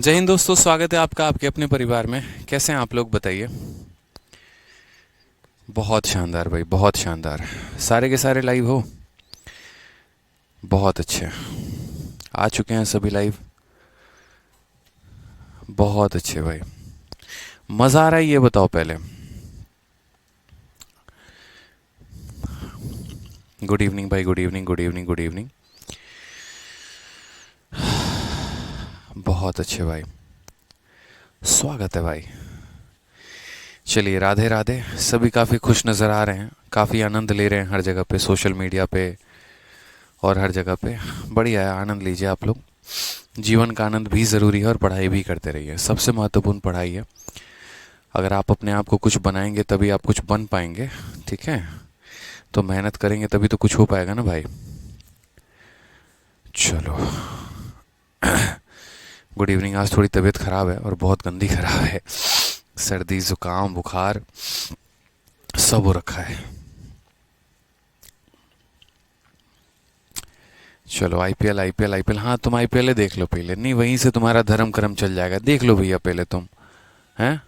जय हिंद दोस्तों, स्वागत है आपका आपके अपने परिवार में। कैसे हैं आप लोग, बताइए। बहुत शानदार भाई, बहुत शानदार। सारे के सारे लाइव हो। बहुत अच्छे। आ चुके हैं सभी लाइव। बहुत अच्छे भाई। मज़ा आ रहा है ये बताओ पहले। गुड इवनिंग भाई, good evening, good evening, good evening. बहुत अच्छे भाई। स्वागत है भाई। चलिए, राधे राधे। सभी काफ़ी खुश नज़र आ रहे हैं, काफ़ी आनंद ले रहे हैं हर जगह पे, सोशल मीडिया पे और हर जगह पे। बढ़िया है, आनंद लीजिए आप लोग। जीवन का आनंद भी ज़रूरी है और पढ़ाई भी करते रहिए। सबसे महत्वपूर्ण पढ़ाई है। अगर आप अपने आप को कुछ बनाएंगे तभी आप कुछ बन पाएंगे। ठीक है, तो मेहनत करेंगे तभी तो कुछ हो पाएगा ना भाई। चलो, गुड इवनिंग। आज थोड़ी तबीयत ख़राब है और बहुत गंदी ख़राब है। सर्दी ज़ुकाम बुखार सब हो रखा है। चलो, आईपीएल आईपीएल आईपीएल। हाँ, तुम आईपीएल देख लो पहले। नहीं, वहीं से तुम्हारा धर्म कर्म चल जाएगा। देख लो भैया पहले तुम। हैं?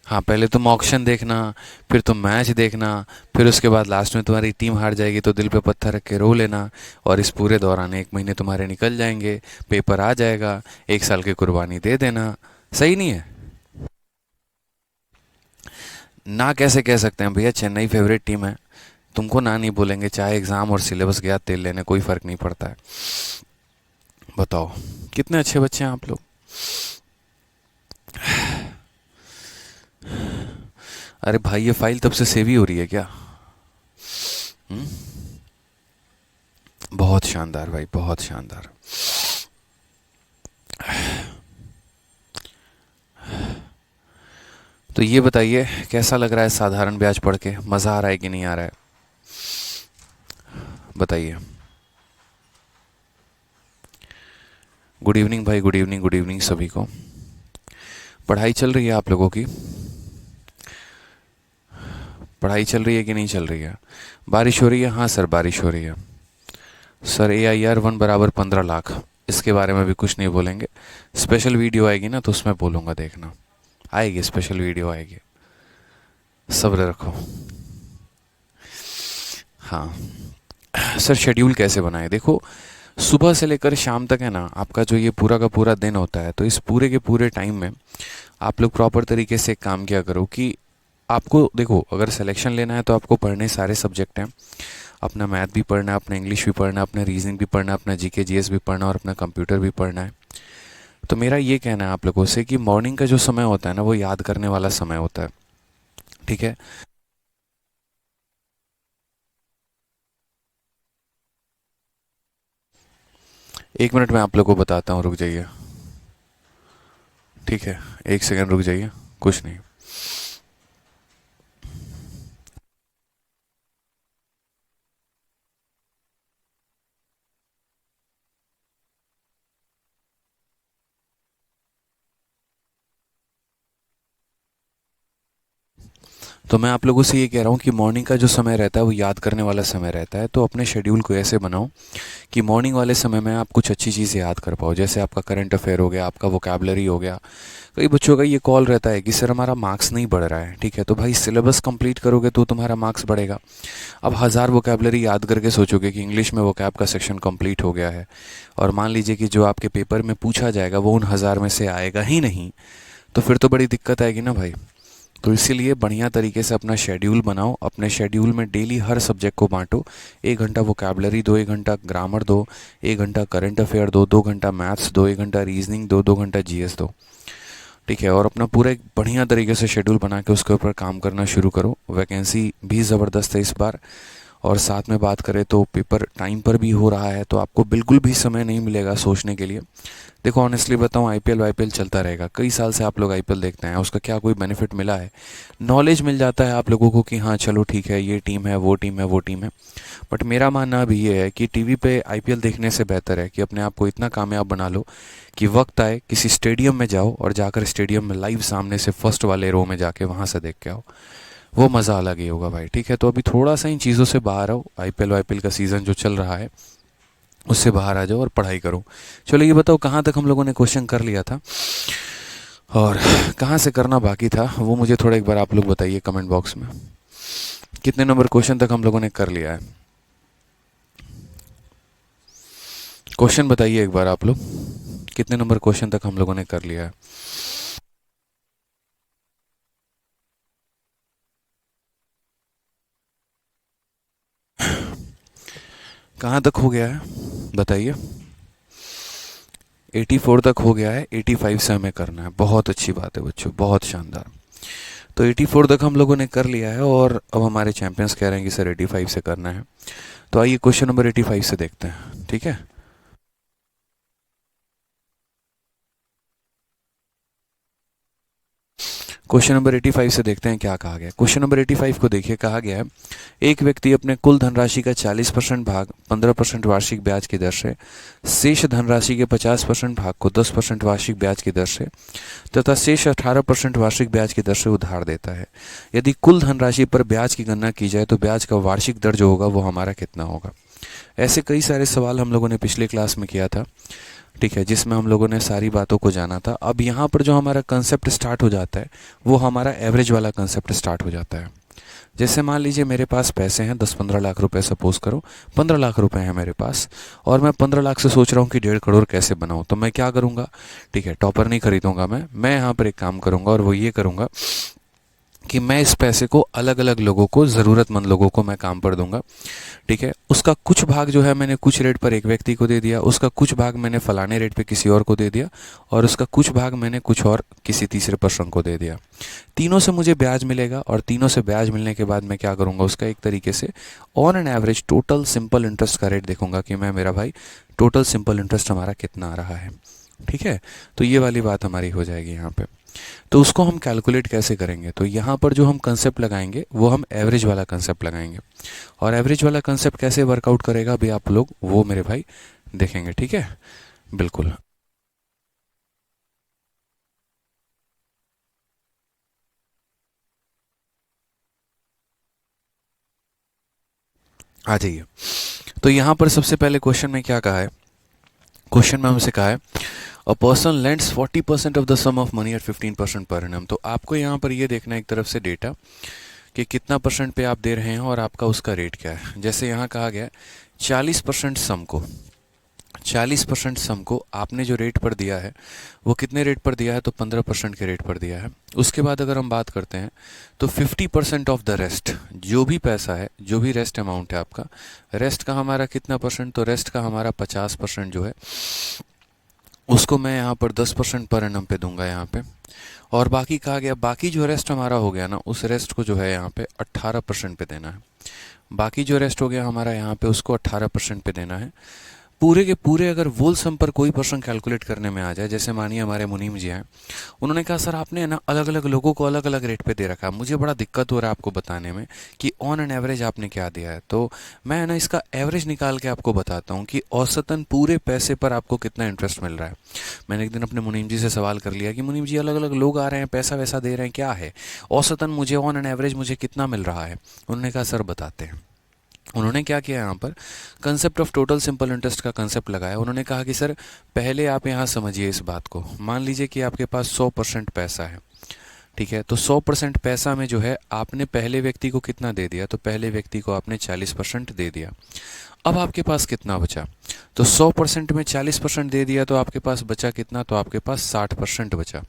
हाँ, पहले तुम ऑक्शन देखना, फिर तुम मैच देखना, फिर उसके बाद लास्ट में तुम्हारी टीम हार जाएगी तो दिल पे पत्थर रख के रो लेना। और इस पूरे दौरान 1 महीने तुम्हारे निकल जाएंगे, पेपर आ जाएगा, 1 साल की कुर्बानी दे देना। सही नहीं है? ना कैसे कह सकते हैं भैया, चेन्नई फेवरेट टीम है। तुमको ना नहीं बोलेंगे, चाहे एग्ज़ाम और सिलेबस गया तेल लेने, कोई फ़र्क नहीं पड़ता है। बताओ, कितने अच्छे बच्चे हैं आप लोग। अरे भाई, ये फाइल तब से सेव ही हो रही है क्या? हुँ? बहुत शानदार भाई, बहुत शानदार। तो ये बताइए, कैसा लग रहा है साधारण ब्याज पढ़ के? मज़ा आ रहा है कि नहीं आ रहा है? बताइए। गुड इवनिंग भाई, गुड इवनिंग, गुड इवनिंग सभी को। पढ़ाई चल रही है आप लोगों की? पढ़ाई चल रही है कि नहीं चल रही है? बारिश हो रही है? हाँ सर, बारिश हो रही है। सर, AIR 1 बराबर 15 लाख। इसके बारे में भी कुछ नहीं बोलेंगे। स्पेशल वीडियो आएगी ना तो उसमें बोलूँगा, देखना। आएगी, स्पेशल वीडियो आएगी। सब्र रखो। हाँ। सर, शेड्यूल कैसे बनाए? देखो, सुबह से लेकर शाम तक है ना, आपका जो ये पूरा का पूरा दिन होता है, तो इस पूरे के पूरे टाइम में आप लोग प्रॉपर तरीके से काम किया करो कि आपको देखो, अगर सिलेक्शन लेना है तो आपको पढ़ने सारे सब्जेक्ट हैं। अपना मैथ भी पढ़ना है, अपना इंग्लिश भी पढ़ना है, अपना रीजनिंग भी पढ़ना है, अपना जीके जीएस भी पढ़ना है और अपना कंप्यूटर भी पढ़ना है। तो मेरा ये कहना है आप लोगों से कि मॉर्निंग का जो समय होता है ना, वो याद करने वाला समय होता है। ठीक है। 1 मिनट में आप लोग को बताता हूँ, रुक जाइए। ठीक है, 1 सेकंड रुक जाइए। कुछ नहीं। तो मैं आप लोगों से ये कह रहा हूँ कि मॉर्निंग का जो समय रहता है वो याद करने वाला समय रहता है। तो अपने शेड्यूल को ऐसे बनाओ कि मॉर्निंग वाले समय में आप कुछ अच्छी चीज़ें याद कर पाओ। जैसे आपका करंट अफेयर हो गया, आपका वोकेबलरी हो गया। कई बच्चों का ये कॉल रहता है कि सर हमारा मार्क्स नहीं बढ़ रहा है। ठीक है, तो भाई सिलेबस कंप्लीट करोगे तो तुम्हारा मार्क्स बढ़ेगा। अब 1000 वोकेबलरी याद करके सोचोगे कि इंग्लिश में वोकैब का सेक्शन कंप्लीट हो गया है, और मान लीजिए कि जो आपके पेपर में पूछा जाएगा वो उन 1000 में से आएगा ही नहीं, तो फिर तो बड़ी दिक्कत आएगी ना भाई। तो इसीलिए बढ़िया तरीके से अपना शेड्यूल बनाओ। अपने शेड्यूल में डेली हर सब्जेक्ट को बांटो। 1 घंटा वोकेबलरी दो, 1 घंटा ग्रामर दो, 1 घंटा करंट अफेयर दो, 2 घंटा मैथ्स दो, 1 घंटा रीजनिंग दो, 2 घंटा जीएस दो। ठीक है, और अपना पूरा एक बढ़िया तरीके से शेड्यूल बना के उसके ऊपर काम करना शुरू करो। वैकेंसी भी ज़बरदस्त है इस बार। और साथ में बात करें तो पेपर टाइम पर भी हो रहा है, तो आपको बिल्कुल भी समय नहीं मिलेगा सोचने के लिए। देखो, ऑनेस्टली बताऊं, आईपीएल वाईपीएल चलता रहेगा। कई साल से आप लोग आईपीएल देखते हैं, उसका क्या कोई बेनिफिट मिला है? नॉलेज मिल जाता है आप लोगों को कि हाँ चलो ठीक है, ये टीम है, वो टीम है, वो टीम है। बट मेरा मानना अभी ये है कि टीवी पे आईपीएल देखने से बेहतर है कि अपने आप को इतना कामयाब बना लो कि वक्त आए किसी स्टेडियम में जाओ और जाकर स्टेडियम में लाइव सामने से फर्स्ट वाले रो में जाके वहाँ से देख के आओ। वो मज़ा अलग ही होगा भाई। ठीक है, तो अभी थोड़ा सा इन चीज़ों से बाहर आओ। आईपीएल वाईपीएल का सीज़न जो चल रहा है, उससे बाहर आ जाओ और पढ़ाई करो। चलो ये बताओ कहाँ तक हम लोगों ने क्वेश्चन कर लिया था और कहाँ से करना बाकी था, वो मुझे थोड़ा एक बार आप लोग बताइए कमेंट बॉक्स में। कितने नंबर क्वेश्चन तक हम लोगों ने कर लिया है? क्वेश्चन बताइए एक बार आप लोग, कितने नंबर क्वेश्चन तक हम लोगों ने कर लिया है? कहाँ तक हो गया है बताइए। 84 तक हो गया है, 85 से हमें करना है। बहुत अच्छी बात है बच्चों, बहुत शानदार। तो 84 तक हम लोगों ने कर लिया है और अब हमारे चैंपियंस कह रहे हैं कि सर 85 से करना है। तो आइए क्वेश्चन नंबर 85 से देखते हैं, ठीक है। क्वेश्चन नंबर 85 से देखते हैं क्या कहा गया। क्वेश्चन नंबर 85 को देखिए, कहा गया है एक व्यक्ति अपने कुल धनराशि का 40% भाग 15% वार्षिक ब्याज की दर से, शेष धनराशि के 50% भाग को 10% वार्षिक ब्याज की दर से तथा शेष 18% वार्षिक ब्याज की दर से उधार देता है। यदि कुल धनराशि पर ब्याज की गणना की जाए तो ब्याज का वार्षिक दर जो होगा वो हमारा कितना होगा। ऐसे कई सारे सवाल हम लोगों ने पिछले क्लास में किया था, ठीक है, जिसमें हम लोगों ने सारी बातों को जाना था। अब यहाँ पर जो हमारा कंसेप्ट स्टार्ट हो जाता है वो हमारा एवरेज वाला कंसेप्ट स्टार्ट हो जाता है। जैसे मान लीजिए मेरे पास पैसे हैं 10-15 लाख रुपए, सपोज करो 15 लाख रुपए हैं मेरे पास, और मैं 15 लाख से सोच रहा हूँ कि 1.5 करोड़ कैसे बनाऊँ। तो मैं क्या करूँगा, ठीक है, टॉपर नहीं खरीदूंगा मैं यहाँ पर एक काम करूँगा और वो ये करूँगा कि मैं इस पैसे को अलग अलग लोगों को, ज़रूरतमंद लोगों को मैं काम पर दूंगा, ठीक है। उसका कुछ भाग जो है मैंने कुछ रेट पर एक व्यक्ति को दे दिया, उसका कुछ भाग मैंने फलाने रेट पे किसी और को दे दिया, और उसका कुछ भाग मैंने कुछ और किसी तीसरे पर्सन को दे दिया। तीनों से मुझे ब्याज मिलेगा और तीनों से ब्याज मिलने के बाद मैं क्या करूँगा, उसका एक तरीके से on an average total simple interest का रेट देखूंगा कि मैं, मेरा भाई, टोटल सिंपल इंटरेस्ट हमारा कितना आ रहा है, ठीक है। तो ये वाली बात हमारी हो जाएगी यहाँ पे। तो उसको हम कैलकुलेट कैसे करेंगे, तो यहाँ पर जो हम कंसेप्ट लगाएंगे वो हम एवरेज वाला कंसेप्ट लगाएंगे। और एवरेज वाला कंसेप्ट कैसे वर्कआउट करेगा अभी आप लोग वो मेरे भाई देखेंगे, ठीक है, बिल्कुल। आ जाइए। तो यहाँ पर सबसे पहले क्वेश्चन में क्या कहा है, क्वेश्चन में हमसे कहा है a person lends 40% of the sum of money at 15% per annum. तो आपको यहाँ पर ये देखना है एक तरफ से डेटा कि कितना परसेंट पे आप दे रहे हैं और आपका उसका रेट क्या है। जैसे यहाँ कहा गया 40% सम को, 40% सम को आपने जो रेट पर दिया है वो कितने रेट पर दिया है, तो 15% के रेट पर दिया है। उसके बाद अगर हम बात करते हैं तो 50% ऑफ द रेस्ट, जो भी पैसा है, जो भी रेस्ट अमाउंट है आपका, रेस्ट का हमारा कितना परसेंट, तो रेस्ट का हमारा 50% जो है उसको मैं यहाँ पर 10% पर एनम पे दूंगा यहाँ पे। और बाकी कहा गया, बाकी जो रेस्ट हमारा हो गया ना, उस रेस्ट को जो है यहाँ पे 18% पे देना है। बाकी जो रेस्ट हो गया हमारा यहाँ पे उसको 18% पे देना है। पूरे के पूरे अगर वोल सम पर कोई पर्सन कैलकुलेट करने में आ जाए, जैसे मानिए हमारे मुनीम जी हैं, उन्होंने कहा सर आपने ना अलग अलग लोगों को अलग अलग रेट पे दे रखा है, मुझे बड़ा दिक्कत हो रहा है आपको बताने में कि ऑन एन एवरेज आपने क्या दिया है। तो मैं ना इसका एवरेज निकाल के आपको बताता हूँ कि औसतन पूरे पैसे पर आपको कितना इंटरेस्ट मिल रहा है। मैंने एक दिन अपने मुनीम जी से सवाल कर लिया कि मुनीम जी अलग अलग लोग आ रहे हैं, पैसा वैसा दे रहे हैं, क्या है औसतन मुझे ऑन एन एवरेज मुझे कितना मिल रहा है। उन्होंने कहा सर बताते हैं। उन्होंने क्या किया, यहाँ पर concept of total simple interest का कंसेप्ट लगाया। उन्होंने कहा कि सर पहले आप यहाँ समझिए इस बात को, मान लीजिए कि आपके पास 100% पैसा है, ठीक है। तो 100% पैसा में जो है आपने पहले व्यक्ति को कितना दे दिया, तो पहले व्यक्ति को आपने 40% दे दिया। अब आपके पास कितना बचा, तो 100% में 40% दे दिया तो आपके पास बचा कितना, तो आपके पास 60% बचा।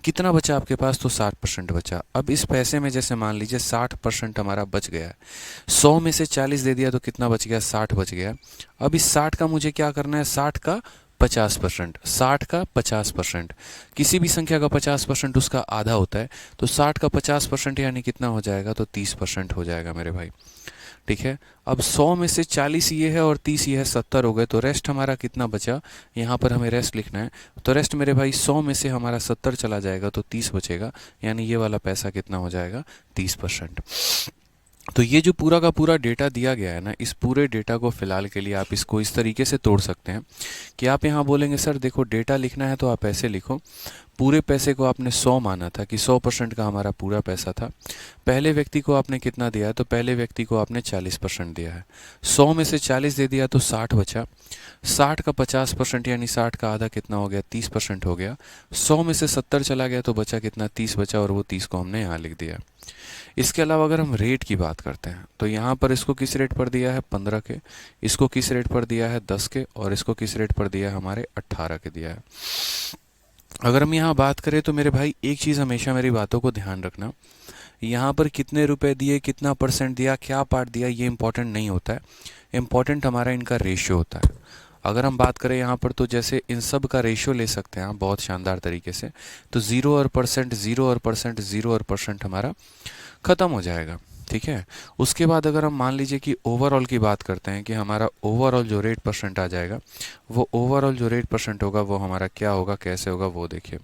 कितना बचा आपके पास, तो 60% बचा। अब इस पैसे में जैसे मान लीजिए 60% हमारा बच गया है, 100 में से 40 दे दिया तो कितना बच गया, 60 बच गया। अब इस 60 का मुझे क्या करना है, 60 का 50%, 60 का 50%, किसी भी संख्या का 50% उसका आधा होता है, तो 60 का 50% यानी कितना हो जाएगा, तो 30% हो जाएगा मेरे भाई, ठीक है। अब 100 में से 40 ये है और 30 ये है, 70 हो गए। तो रेस्ट हमारा कितना बचा, यहाँ पर हमें रेस्ट लिखना है। तो रेस्ट मेरे भाई 100 में से हमारा 70 चला जाएगा तो 30 बचेगा, यानी ये वाला पैसा कितना हो जाएगा, 30%। तो ये जो पूरा का पूरा डेटा दिया गया है ना, इस पूरे डेटा को फिलहाल के लिए आप इसको इस तरीके से तोड़ सकते हैं कि आप यहाँ बोलेंगे सर देखो डेटा लिखना है तो आप ऐसे लिखो, पूरे पैसे को आपने 100 माना था कि 100% का हमारा पूरा पैसा था। पहले व्यक्ति को आपने कितना दिया है, तो पहले व्यक्ति को आपने 40% दिया है। 100 में से 40 दे दिया तो 60 बचा। 60 का 50% यानी 60 का आधा कितना हो गया, 30% हो गया। 100 में से 70 चला गया तो बचा कितना, 30 बचा, और वो 30 को हमने यहाँ लिख दिया। इसके अलावा अगर हम रेट की बात करते हैं तो यहाँ पर इसको किस रेट पर दिया है, 15 के, इसको किस रेट पर दिया है, 10 के, और इसको किस रेट पर दिया है, हमारे 18 के दिया है। अगर हम यहाँ बात करें तो मेरे भाई एक चीज़ हमेशा मेरी बातों को ध्यान रखना, यहाँ पर कितने रुपए दिए, कितना परसेंट दिया, क्या पार्ट दिया, ये इंपॉर्टेंट नहीं होता है। इंपॉर्टेंट हमारा इनका रेशियो होता है। अगर हम बात करें यहाँ पर तो जैसे इन सब का रेशियो ले सकते हैं आप बहुत शानदार तरीके से, तो 0 और परसेंट, 0 और परसेंट, 0 और परसेंट हमारा ख़त्म हो जाएगा। ठीक है। उसके बाद अगर हम मान लीजिए कि ओवरऑल की बात करते हैं कि हमारा ओवरऑल जो रेट परसेंट आ जाएगा, वो ओवरऑल जो रेट परसेंट होगा वो हमारा क्या होगा, कैसे होगा, वो देखिए।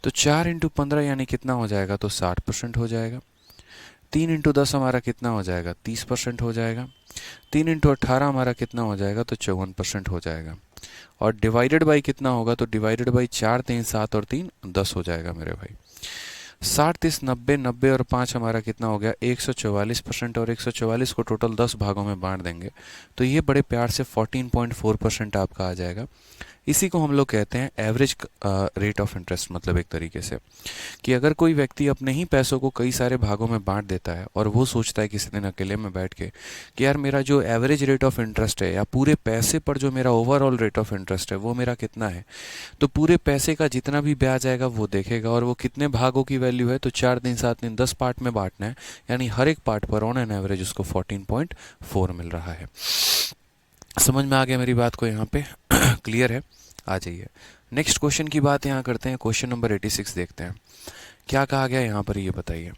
तो 4 इंटू 15 यानी कितना हो जाएगा, तो 60% हो जाएगा। 3 इंटू 10 हमारा कितना हो जाएगा, 30% हो जाएगा। 3 इंटू 18 हमारा कितना हो जाएगा, तो 54% हो जाएगा। और डिवाइडेड बाई कितना होगा, तो डिवाइडेड बाई 4 3 7 और 3 10 हो जाएगा मेरे भाई। 60 30 90, 90 और 5 हमारा कितना हो गया, 144%। और 144 को टोटल 10 भागों में बांट देंगे तो ये बड़े प्यार से 14.4% आपका आ जाएगा। इसी को हम लोग कहते हैं एवरेज रेट ऑफ इंटरेस्ट। मतलब एक तरीके से कि अगर कोई व्यक्ति अपने ही पैसों को कई सारे भागों में बांट देता है और वो सोचता है किसी दिन अकेले में बैठ के कि यार मेरा जो एवरेज रेट ऑफ इंटरेस्ट है या पूरे पैसे पर जो मेरा ओवरऑल रेट ऑफ इंटरेस्ट है वो मेरा कितना है, तो पूरे पैसे का जितना भी ब्याज आएगा वो देखेगा और वो कितने भागों की वैल्यू है, तो 4 दिन 7 दिन 10 पार्ट में बांटना है, यानी हर एक पार्ट पर ऑन एन एवरेज उसको 14.4 मिल रहा है। समझ में आ गया मेरी बात को यहाँ पे? क्लियर है? आ जाइए नेक्स्ट क्वेश्चन की बात यहाँ करते हैं। क्वेश्चन नंबर 86 देखते हैं क्या कहा गया यहाँ पर, ये बताइए।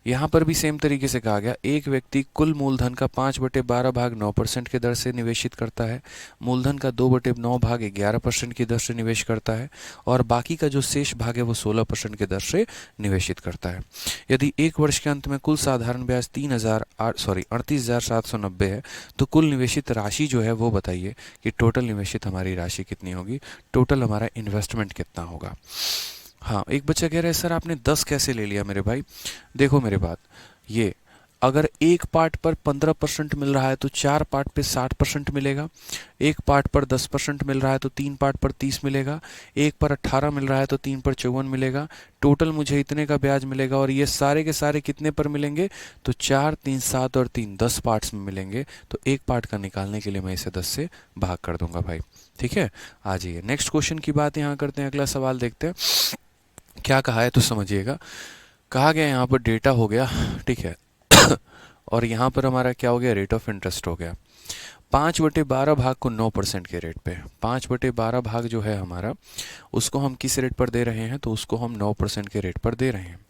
यहाँ पर भी सेम तरीके से कहा गया, एक व्यक्ति कुल मूलधन का 5/12 भाग 9% के दर से निवेशित करता है, मूलधन का 2/9 भाग 11% की दर से निवेश करता है और बाकी का जो शेष भाग है वो 16% के दर से निवेशित करता है। यदि एक वर्ष के अंत में कुल साधारण ब्याज 38,790 है तो कुल निवेशित राशि जो है वो बताइए कि टोटल निवेशित हमारी राशि कितनी होगी, टोटल हमारा इन्वेस्टमेंट कितना होगा। हाँ, एक बच्चा कह रहा है सर आपने 10 कैसे ले लिया मेरे भाई। देखो मेरे बात, ये अगर एक पार्ट पर 15% मिल रहा है तो 4 पार्ट पे 60% मिलेगा, एक पार्ट पर 10% मिल रहा है तो 3 पार्ट पर 30 मिलेगा, एक पर 18 मिल रहा है तो 3 पर 54 मिलेगा, टोटल मुझे इतने का ब्याज मिलेगा। और ये सारे के सारे कितने पर मिलेंगे, तो 4 3 7 और 3 10 पार्ट्स में मिलेंगे। तो एक पार्ट का निकालने के लिए मैं इसे 10 से भाग कर दूंगा भाई। ठीक है, आ जाइए नेक्स्ट क्वेश्चन की बात यहाँ करते हैं। अगला सवाल देखते हैं क्या कहा है, तो समझिएगा। कहा गया यहाँ पर डेटा हो गया, ठीक है और यहाँ पर हमारा क्या हो गया, रेट ऑफ इंटरेस्ट हो गया। 5/12 भाग को 9% के रेट पे, 5/12 भाग जो है हमारा उसको हम किस रेट पर दे रहे हैं, तो उसको हम 9% के रेट पर दे रहे हैं।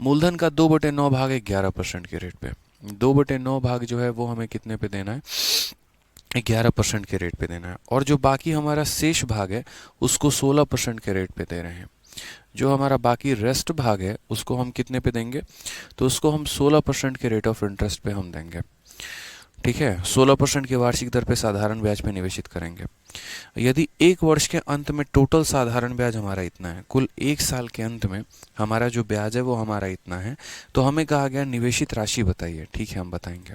मूलधन का 2/9 भाग 11% के रेट पे, 2/9 भाग जो है वो हमें कितने पे देना है, 11% के रेट पे देना है। और जो बाकी हमारा शेष भाग है उसको 16% के रेट पे दे रहे हैं। जो हमारा बाकी रेस्ट भाग है उसको हम कितने पे देंगे, तो उसको हम 16% के रेट ऑफ इंटरेस्ट पे हम देंगे। ठीक है, 16% की वार्षिक दर पे साधारण ब्याज पे निवेशित करेंगे। यदि एक वर्ष के अंत में टोटल साधारण ब्याज हमारा इतना है, कुल एक साल के अंत में हमारा जो ब्याज है वो हमारा इतना है, तो हमें कहा गया निवेशित राशि बताइए। ठीक है, हम बताएंगे।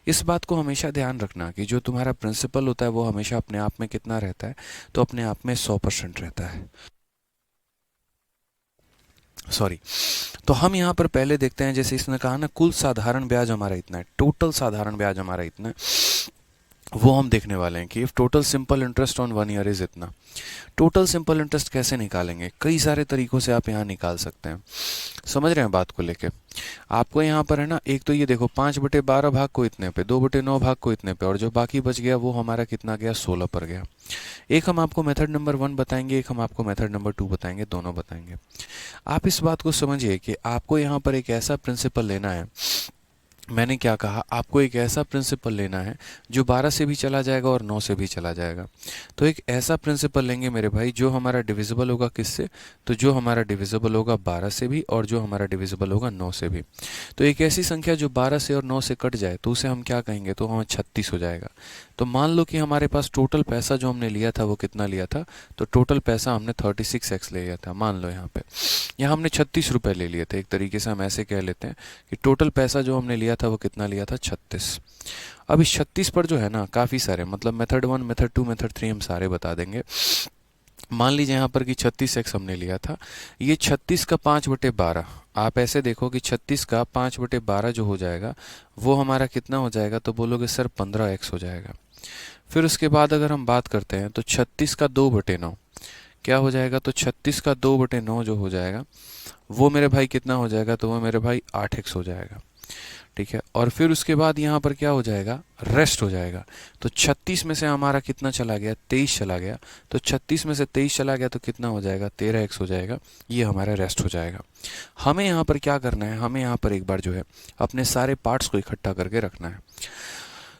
इस बात को हमेशा ध्यान रखना कि जो तुम्हारा प्रिंसिपल होता है वो हमेशा अपने आप में कितना रहता है, तो अपने आप में 100% रहता है। सॉरी, तो हम यहाँ पर पहले देखते हैं, जैसे इसने कहा ना कुल साधारण ब्याज हमारा इतना है, टोटल साधारण ब्याज हमारा इतना है, वो हम देखने वाले हैं कि if total simple interest on 1 year is इतना। टोटल सिंपल इंटरेस्ट कैसे निकालेंगे, कई सारे तरीकों से आप यहाँ निकाल सकते हैं। समझ रहे हैं बात को लेके? आपको यहाँ पर है ना, एक तो ये देखो 5/12 भाग को इतने पे, 2/9 भाग को इतने पे, और जो बाकी बच गया वो हमारा कितना गया, 16 पर गया। एक हम आपको मेथड नंबर 1 बताएंगे, एक हम आपको मेथड नंबर 2 बताएंगे, दोनों बताएंगे। आप इस बात को समझिए कि आपको यहाँ पर एक ऐसा प्रिंसिपल लेना है मैंने क्या कहा, आपको एक ऐसा प्रिंसिपल लेना है जो 12 से भी चला जाएगा और 9 से भी चला जाएगा। तो एक ऐसा प्रिंसिपल लेंगे मेरे भाई जो हमारा डिविजिबल होगा किससे, तो जो हमारा डिविजिबल होगा 12 से भी और जो हमारा डिविजिबल होगा 9 से भी। तो एक ऐसी संख्या जो 12 से और 9 से कट जाए तो उसे हम क्या कहेंगे, तो हमें 36 हो जाएगा। तो मान लो कि हमारे पास टोटल पैसा जो हमने लिया था वो कितना लिया था, तो टोटल पैसा हमने 36x ले लिया था। मान लो यहाँ हमने 36 रुपये ले लिए थे, एक तरीके से हम ऐसे कह लेते हैं कि टोटल पैसा जो हमने लिया था वो कितना लिया था, 36। अब इस 36 पर जो है ना काफ़ी सारे, मतलब मेथड 1 मेथड 2 मेथड 3 हम सारे बता देंगे। मान लीजिए यहाँ पर कि 36x हमने लिया था, ये 36 का 5/12, आप ऐसे देखो कि 36 का 5/12 जो हो जाएगा वो हमारा कितना हो जाएगा, तो बोलोगे सर 15x हो जाएगा। फिर उसके बाद अगर हम बात करते हैं तो 36 का 2/9 क्या हो जाएगा, तो 36 का 2/9 जो हो जाएगा वो मेरे भाई कितना हो जाएगा, तो वो मेरे भाई 8x हो जाएगा। ठीक है, और फिर उसके बाद यहाँ पर क्या हो जाएगा, रेस्ट हो जाएगा। तो 36 में से हमारा कितना चला गया, 23 चला गया। तो 36 में से 23 चला गया तो कितना हो जाएगा, 13x हो जाएगा। ये हमारा रेस्ट हो जाएगा। हमें यहाँ पर क्या करना है, हमें यहाँ पर एक बार जो है अपने सारे पार्ट्स को इकट्ठा करके रखना है।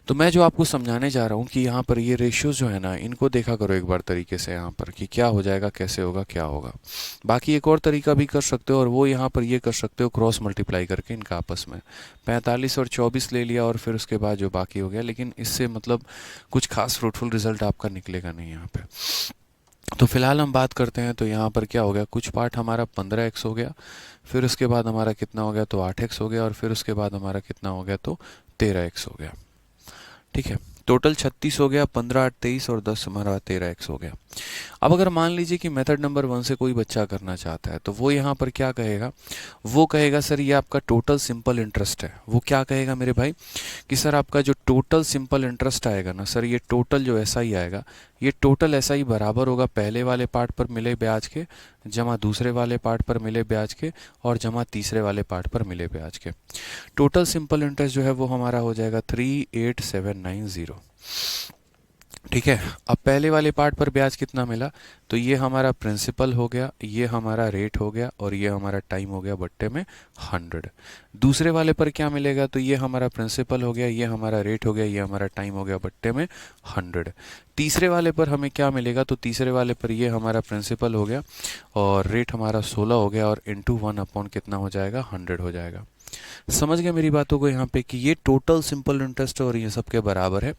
तो मैं जो आपको समझाने जा रहा हूँ कि यहाँ पर ये रेशियोज जो है ना, इनको देखा करो एक बार तरीके से यहाँ पर कि क्या हो जाएगा, कैसे होगा, क्या होगा। बाकी एक और तरीका भी कर सकते हो, और वो यहाँ पर ये कर सकते हो क्रॉस मल्टीप्लाई करके इनका आपस में 45 और 24 ले लिया और फिर उसके बाद जो बाकी हो गया, लेकिन इससे मतलब कुछ खास फ्रूटफुल रिजल्ट आपका निकलेगा नहीं यहाँ पे। तो फिलहाल हम बात करते हैं, तो यहाँ पर क्या हो गया, कुछ पार्ट हमारा 15x हो गया, फिर उसके बाद हमारा कितना हो गया, तो 8x हो गया, और फिर उसके बाद हमारा कितना हो गया, तो 13x हो गया। ठीक है, टोटल 36 हो गया, 15 8 23 और 10 हमारा 13x हो गया। अब अगर मान लीजिए कि मेथड नंबर 1 से कोई बच्चा करना चाहता है तो वो यहाँ पर क्या कहेगा, वो कहेगा सर ये आपका टोटल सिंपल इंटरेस्ट है। वो क्या कहेगा मेरे भाई कि सर आपका जो टोटल सिंपल इंटरेस्ट आएगा ना सर, ये टोटल जो एसआई आएगा, ये टोटल एसआई बराबर होगा पहले वाले पार्ट पर मिले ब्याज के जमा दूसरे वाले पार्ट पर मिले ब्याज के और जमा तीसरे वाले पार्ट पर मिले ब्याज के। टोटल सिंपल इंटरेस्ट जो है वो हमारा हो जाएगा 38790। ठीक है, अब पहले वाले पार्ट पर ब्याज कितना मिला, तो ये हमारा प्रिंसिपल हो गया, ये हमारा रेट हो गया और ये हमारा टाइम हो गया बट्टे में 100। दूसरे वाले पर क्या मिलेगा, तो ये हमारा प्रिंसिपल हो गया, ये हमारा रेट हो गया, ये हमारा टाइम हो गया बट्टे में 100। तीसरे वाले पर हमें क्या मिलेगा, तो तीसरे वाले पर ये हमारा प्रिंसिपल हो गया और रेट हमारा 16 हो गया और इंटू 1 कितना हो जाएगा, 100 हो जाएगा। समझ गए मेरी बातों को यहाँ पे कि ये टोटल सिंपल इंटरेस्ट और ये सबके बराबर है।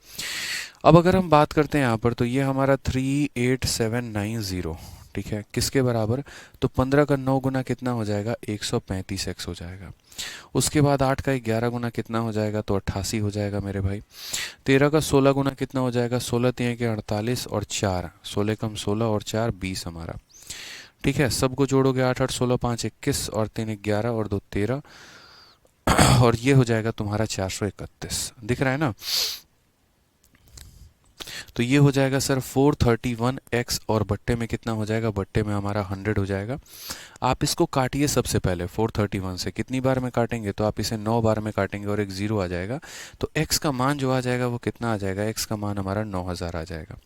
अब अगर हम बात करते हैं यहाँ पर, तो ये हमारा 38790, ठीक है, किसके बराबर, तो 15 का 9 गुना कितना हो जाएगा, 135x हो जाएगा। उसके बाद 8 का 11 गुना कितना हो जाएगा, तो 88 हो जाएगा मेरे भाई। 13 का 16 गुना कितना हो जाएगा, 16 3 के 48 और 4, 16 कम 16 और 4 20 हमारा। ठीक है, सबको जोड़ोगे 8 8 16 5 21 और 3 11 और 2 13 और ये हो जाएगा तुम्हारा 431। दिख रहा है ना। तो ये हो जाएगा सर 431x और बट्टे में कितना हो जाएगा, बट्टे में हमारा 100 हो जाएगा। आप इसको काटिए सबसे पहले 431 से, कितनी बार में काटेंगे, तो आप इसे 9 बार में काटेंगे और एक 0 आ जाएगा। तो x का मान जो आ जाएगा वो कितना आ जाएगा, x का मान हमारा 9000 आ जाएगा।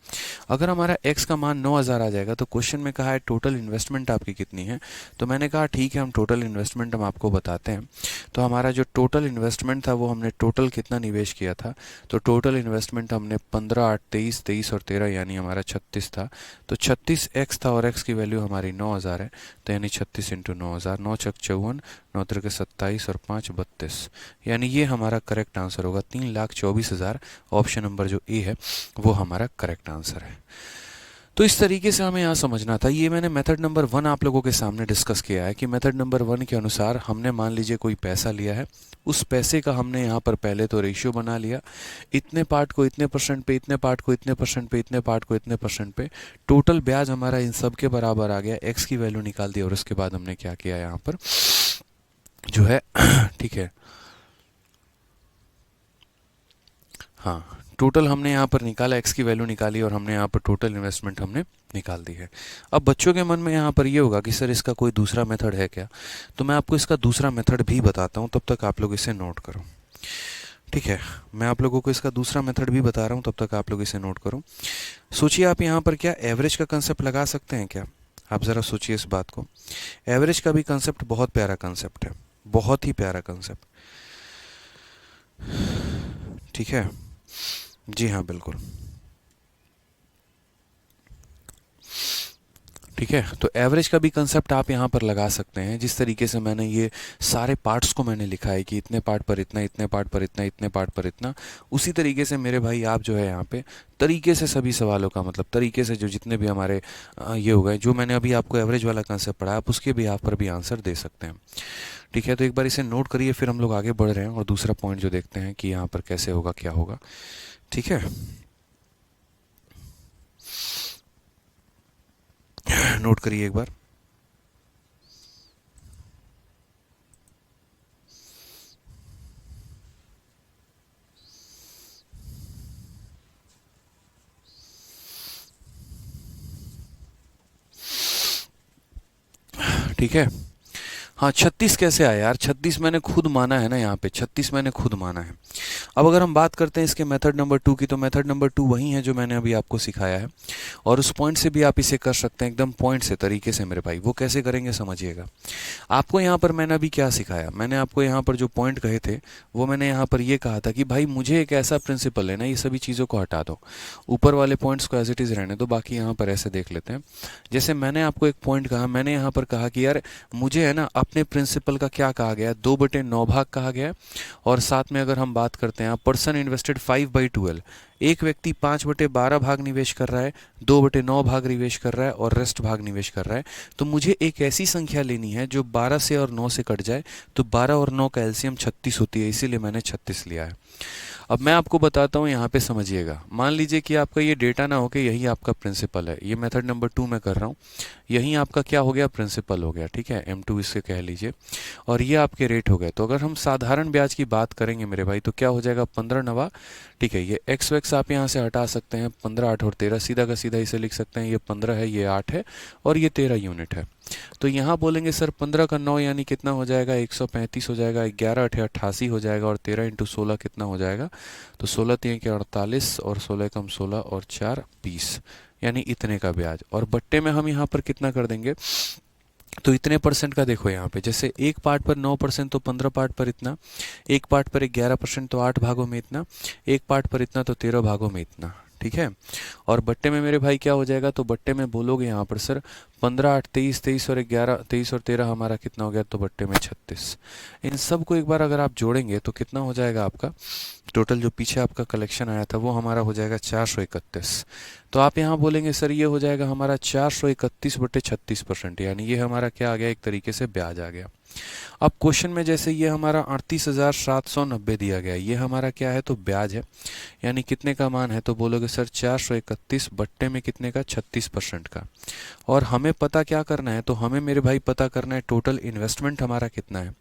अगर हमारा x का मान 9000 आ जाएगा तो क्वेश्चन में कहा है टोटल इन्वेस्टमेंट आपकी कितनी है, तो मैंने कहा ठीक है हम टोटल इन्वेस्टमेंट हम आपको बताते हैं। तो हमारा जो टोटल इन्वेस्टमेंट था वो हमने टोटल कितना निवेश किया था, तो टोटल इन्वेस्टमेंट हमने 15 8 23 23 और 13 यानी हमारा 36 था। तो 36x था और x की वैल्यू हमारी 9000 है, तो यानी 36 इंटू 9000, 9 छक 54, 9 तिरके 27 और 5 32, यानी ये हमारा करेक्ट आंसर होगा 3,24,000। ऑप्शन नंबर जो ए है वो हमारा करेक्ट आंसर है। तो इस तरीके से हमें यहाँ समझना था। ये मैंने मेथड नंबर 1 आप लोगों के सामने डिस्कस किया है कि मेथड नंबर 1 के अनुसार हमने मान लीजिए कोई पैसा लिया है, उस पैसे का हमने यहाँ पर पहले तो रेशियो बना लिया, इतने पार्ट को इतने परसेंट पे, इतने पार्ट को इतने परसेंट पे, इतने पार्ट को इतने परसेंट पे, टोटल ब्याज हमारा इन सब के बराबर आ गया, एक्स की वैल्यू निकाल दी और उसके बाद हमने क्या किया यहाँ पर जो है ठीक है, हाँ टोटल हमने यहाँ पर निकाला, एक्स की वैल्यू निकाली और हमने यहाँ पर टोटल इन्वेस्टमेंट हमने निकाल दी है। अब बच्चों के मन में यहाँ पर ये होगा कि सर इसका कोई दूसरा मेथड है क्या, तो मैं आपको इसका दूसरा मेथड भी बताता हूँ, तब तक आप लोग इसे नोट करो। ठीक है, मैं आप लोगों को इसका दूसरा मेथड भी बता रहा हूँ, तब तक आप लोग इसे नोट करो। सोचिए आप यहाँ पर क्या एवरेज का कंसेप्ट लगा सकते हैं क्या, आप ज़रा सोचिए इस बात को। एवरेज का भी कंसेप्ट बहुत प्यारा कंसेप्ट है, बहुत ही प्यारा कंसेप्ट। ठीक है। जी हाँ, बिल्कुल। ठीक है, तो एवरेज का भी कंसेप्ट आप यहाँ पर लगा सकते हैं। जिस तरीके से मैंने ये सारे पार्ट्स को मैंने लिखा है कि इतने पार्ट पर इतना, इतने पार्ट पर इतना, इतने पार्ट पर इतना, उसी तरीके से मेरे भाई आप जो है यहाँ पे तरीके से सभी सवालों का मतलब तरीके से जो जितने भी हमारे ये हो गए, जो मैंने अभी आपको एवरेज वाला कंसेप्ट पढ़ाया, आप उसके भी यहाँ पर भी आंसर दे सकते हैं। ठीक है, तो एक बार इसे नोट करिए, फिर हम लोग आगे बढ़ रहे हैं और दूसरा पॉइंट जो देखते हैं कि यहाँ पर कैसे होगा, क्या होगा। ठीक है, नोट करिए एक बार। ठीक है। हाँ, 36 कैसे आया यार? 36 मैंने खुद माना है ना, यहाँ पे 36 मैंने खुद माना है। अब अगर हम बात करते हैं इसके मेथड नंबर 2 की, तो मेथड नंबर 2 वही है जो मैंने अभी आपको सिखाया है, और उस पॉइंट से भी आप इसे कर सकते हैं एकदम पॉइंट से तरीके से मेरे भाई। वो कैसे करेंगे समझिएगा। आपको यहाँ पर मैंने अभी क्या सिखाया, मैंने आपको यहाँ पर जो पॉइंट कहे थे वो मैंने यहाँ पर ये कहा था कि भाई मुझे एक ऐसा प्रिंसिपल है ना, ये सभी चीज़ों को हटा दो, ऊपर वाले पॉइंट्स को एज इट इज़ रहने दो, बाकी यहाँ पर ऐसे देख लेते हैं। जैसे मैंने आपको एक पॉइंट कहा, मैंने यहाँ पर कहा कि यार मुझे है ना अपने प्रिंसिपल का क्या कहा गया, 2/9 भाग कहा गया है, और साथ में अगर हम बात करते हैं, पर्सन इन्वेस्टेड 5/12, एक व्यक्ति 5/12 भाग निवेश कर रहा है, 2/9 भाग निवेश कर रहा है और रेस्ट भाग निवेश कर रहा है। तो मुझे एक ऐसी संख्या लेनी है जो 12 से और 9 से कट जाए, तो 12 और 9 का एलसीएम 36 होती है, इसीलिए मैंने 36 लिया है। अब मैं आपको बताता हूँ, यहाँ पे समझिएगा। मान लीजिए कि आपका ये डेटा ना हो के यही आपका प्रिंसिपल है, ये मेथड नंबर 2 में कर रहा हूँ, यही आपका क्या हो गया, प्रिंसिपल हो गया। ठीक है, M2 इसके कह लीजिए, और ये आपके रेट हो गए। तो अगर हम साधारण ब्याज की बात करेंगे मेरे भाई, तो क्या हो जाएगा, 15 नवा। ठीक है, ये एक्स वैक्स आप यहाँ से हटा सकते हैं, 15, 8 और 13, सीधा का सीधा इसे लिख सकते हैं, ये 15 है, ये 8 है और ये 13 यूनिट है। तो यहाँ बोलेंगे सर 15 का 9 यानी कितना हो जाएगा, 135 हो जाएगा, 11 8 88 हो जाएगा, और 13 × 16 कितना हो जाएगा, तो 16 3 के 48, और 16 कम 16 और 4 20, यानी इतने का ब्याज। और बट्टे में हम यहाँ पर कितना कर देंगे, तो इतने परसेंट का देखो यहाँ पे, जैसे एक पार्ट पर 9% तो 15 पार्ट पर इतना, एक पार्ट पर 11% तो 8 भागों में इतना, एक पार्ट पर इतना तो 13 भागों में इतना। ठीक है, और बट्टे में मेरे भाई क्या हो जाएगा, तो बट्टे में बोलोगे यहाँ पर सर 15 8 23, 23 और 11, 23 और 13 हमारा कितना हो गया, तो बट्टे में 36। इन सब को एक बार अगर आप जोड़ेंगे तो कितना हो जाएगा आपका टोटल, जो पीछे आपका कलेक्शन आया था वो हमारा हो जाएगा 431। तो आप यहाँ बोलेंगे सर ये हो जाएगा हमारा 431/36%, यानी ये हमारा क्या आ गया, एक तरीके से ब्याज आ गया। अब क्वेश्चन में जैसे ये हमारा 38,790 दिया गया, ये हमारा क्या है, तो ब्याज है, यानी कितने का मान है, तो बोलोगे सर 431 बट्टे में कितने का, 36% का। और हमें पता क्या करना है, तो हमें मेरे भाई पता करना है टोटल इन्वेस्टमेंट हमारा कितना है।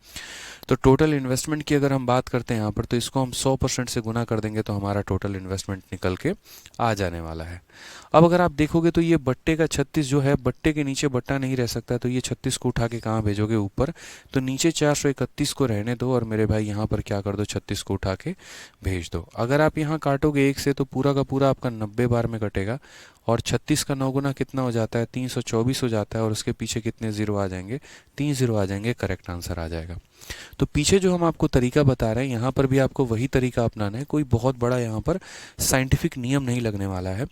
तो टोटल इन्वेस्टमेंट की अगर हम बात करते हैं यहाँ पर, तो इसको हम 100% से गुना कर देंगे तो हमारा टोटल इन्वेस्टमेंट निकल के आ जाने वाला है। अब अगर आप देखोगे तो ये बट्टे का 36 जो है, बट्टे के नीचे बट्टा नहीं रह सकता, तो ये 36 को उठा के कहाँ भेजोगे, ऊपर। तो नीचे 431 को रहने दो, और मेरे भाई यहाँ पर क्या कर दो, 36 को उठा के भेज दो। अगर आप यहाँ काटोगे 1 से, तो पूरा का पूरा आपका 90 बार में कटेगा, और 36 का 9 गुना कितना हो जाता है, 324 हो जाता है, और उसके पीछे कितने जीरो आ जाएंगे, 3 जीरो आ जाएंगे, करेक्ट आंसर आ जाएगा। तो पीछे जो हम आपको तरीका बता रहे हैं, यहाँ पर भी आपको वही तरीका अपनाना है, कोई बहुत बड़ा यहाँ पर साइंटिफिक नियम नहीं लगने वाला है।